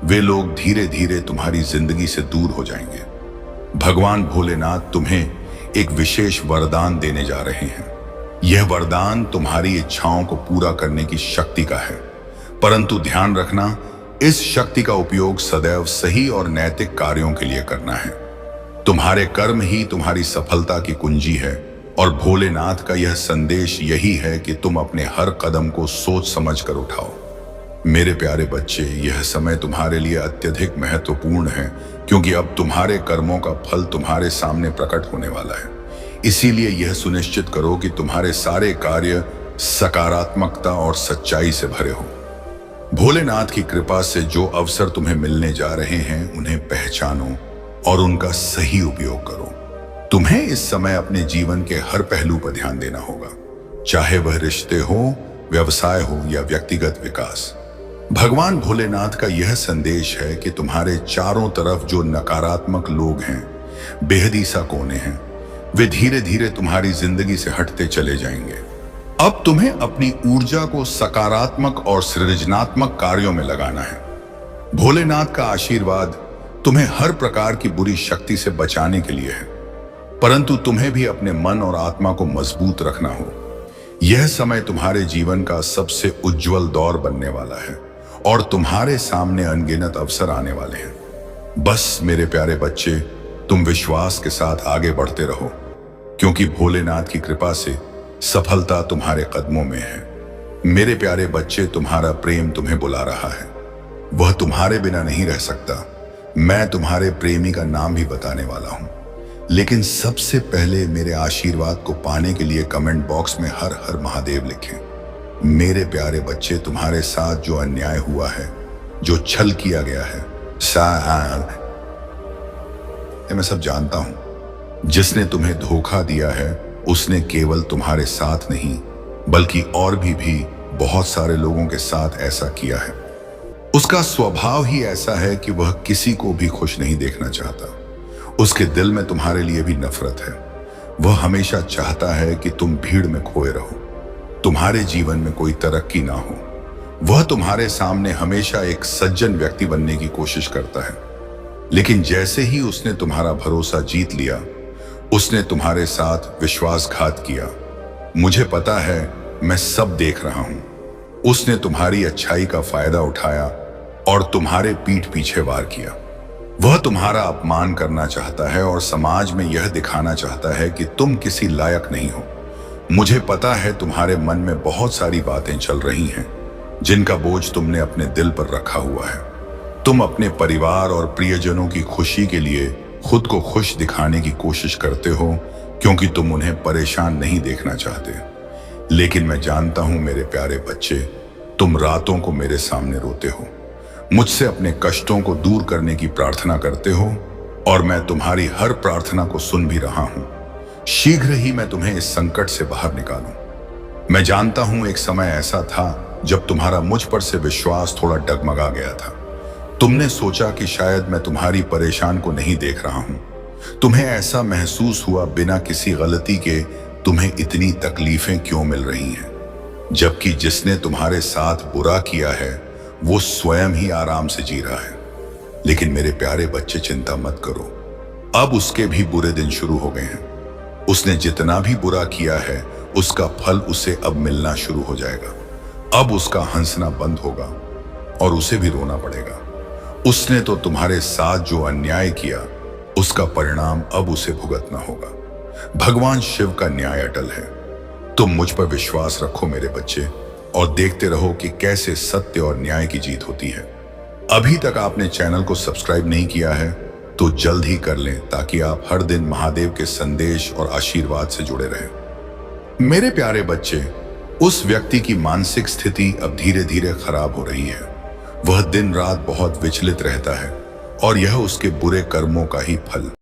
वे लोग धीरे धीरे तुम्हारी जिंदगी से दूर हो जाएंगे। भगवान भोलेनाथ तुम्हें एक विशेष वरदान देने जा रहे हैं। यह वरदान तुम्हारी इच्छाओं को पूरा करने की शक्ति का है, परंतु ध्यान रखना इस शक्ति का उपयोग सदैव सही और नैतिक कार्यों के लिए करना है। तुम्हारे कर्म ही तुम्हारी सफलता की कुंजी है और भोलेनाथ का यह संदेश यही है कि तुम अपने हर कदम को सोच समझ कर उठाओ। मेरे प्यारे बच्चे, यह समय तुम्हारे लिए अत्यधिक महत्वपूर्ण है क्योंकि अब तुम्हारे कर्मों का फल तुम्हारे सामने प्रकट होने वाला है। इसीलिए यह सुनिश्चित करो कि तुम्हारे सारे कार्य सकारात्मकता और सच्चाई से भरे हो। भोलेनाथ की कृपा से जो अवसर तुम्हें मिलने जा रहे हैं उन्हें पहचानो और उनका सही उपयोग करो। तुम्हें इस समय अपने जीवन के हर पहलू पर ध्यान देना होगा, चाहे वह रिश्ते हो, व्यवसाय हो या व्यक्तिगत विकास। भगवान भोलेनाथ का यह संदेश है कि तुम्हारे चारों तरफ जो नकारात्मक लोग हैं, बेहद सा कोने हैं, वे धीरे धीरे तुम्हारी जिंदगी से हटते चले जाएंगे। अब तुम्हें अपनी ऊर्जा को सकारात्मक और सृजनात्मक कार्यों में लगाना है। भोलेनाथ का आशीर्वाद तुम्हें हर प्रकार की बुरी शक्ति से बचाने के लिए है, परंतु तुम्हें भी अपने मन और आत्मा को मजबूत रखना हो। यह समय तुम्हारे जीवन का सबसे उज्जवल दौर बनने वाला है और तुम्हारे सामने अनगिनत अवसर आने वाले हैं। बस मेरे प्यारे बच्चे, तुम विश्वास के साथ आगे बढ़ते रहो क्योंकि भोलेनाथ की कृपा से सफलता तुम्हारे कदमों में है। मेरे प्यारे बच्चे, तुम्हारा प्रेम तुम्हें बुला रहा है। वह तुम्हारे बिना नहीं रह सकता। मैं तुम्हारे प्रेमी का नाम भी बताने वाला हूं, लेकिन सबसे पहले मेरे आशीर्वाद को पाने के लिए कमेंट बॉक्स में हर हर महादेव लिखें। मेरे प्यारे बच्चे, तुम्हारे साथ जो अन्याय हुआ है, जो छल किया गया है, मैं सब जानता हूं। जिसने तुम्हें धोखा दिया है उसने केवल तुम्हारे साथ नहीं बल्कि और भी बहुत सारे लोगों के साथ ऐसा किया है। उसका स्वभाव ही ऐसा है कि वह किसी को भी खुश नहीं देखना चाहता। उसके दिल में तुम्हारे लिए भी नफरत है। वह हमेशा चाहता है कि तुम भीड़ में खोए रहो, तुम्हारे जीवन में कोई तरक्की ना हो। वह तुम्हारे सामने हमेशा एक सज्जन व्यक्ति बनने की कोशिश करता है, लेकिन जैसे ही उसने तुम्हारा भरोसा जीत लिया, उसने तुम्हारे साथ विश्वासघात किया। मुझे पता है, मैं सब देख रहा हूं। उसने तुम्हारी अच्छाई का फायदा उठाया और तुम्हारे पीठ पीछे वार किया। वह तुम्हारा अपमान करना चाहता है और समाज में यह दिखाना चाहता है कि तुम किसी लायक नहीं हो। मुझे पता है तुम्हारे मन में बहुत सारी बातें चल रही हैं जिनका बोझ तुमने अपने दिल पर रखा हुआ है। तुम अपने परिवार और प्रियजनों की खुशी के लिए खुद को खुश दिखाने की कोशिश करते हो क्योंकि तुम उन्हें परेशान नहीं देखना चाहते। लेकिन मैं जानता हूं मेरे प्यारे बच्चे, तुम रातों को मेरे सामने रोते हो, मुझसे अपने कष्टों को दूर करने की प्रार्थना करते हो और मैं तुम्हारी हर प्रार्थना को सुन भी रहा हूं। शीघ्र ही मैं तुम्हें इस संकट से बाहर निकालूं। मैं जानता हूं एक समय ऐसा था जब तुम्हारा मुझ पर से विश्वास थोड़ा डगमगा गया था। तुमने सोचा कि शायद मैं तुम्हारी परेशान को नहीं देख रहा हूं। तुम्हें ऐसा महसूस हुआ बिना किसी गलती के तुम्हें इतनी तकलीफें क्यों मिल रही हैं, जबकि जिसने तुम्हारे साथ बुरा किया है वो स्वयं ही आराम से जी रहा है। लेकिन मेरे प्यारे बच्चे, चिंता मत करो, अब उसके भी बुरे दिन शुरू हो गए हैं। उसने जितना भी बुरा किया है उसका फल उसे अब मिलना शुरू हो जाएगा। अब उसका हंसना बंद होगा और उसे भी रोना पड़ेगा। उसने तो तुम्हारे साथ जो अन्याय किया उसका परिणाम अब उसे भुगतना होगा। भगवान शिव का न्याय अटल है। तुम मुझ पर विश्वास रखो मेरे बच्चे, और देखते रहो कि कैसे सत्य और न्याय की जीत होती है। अभी तक आपने चैनल को सब्सक्राइब नहीं किया है तो जल्द ही कर लें, ताकि आप हर दिन महादेव के संदेश और आशीर्वाद से जुड़े रहें। मेरे प्यारे बच्चे, उस व्यक्ति की मानसिक स्थिति अब धीरे धीरे खराब हो रही है। वह दिन रात बहुत विचलित रहता है और यह उसके बुरे कर्मों का ही फल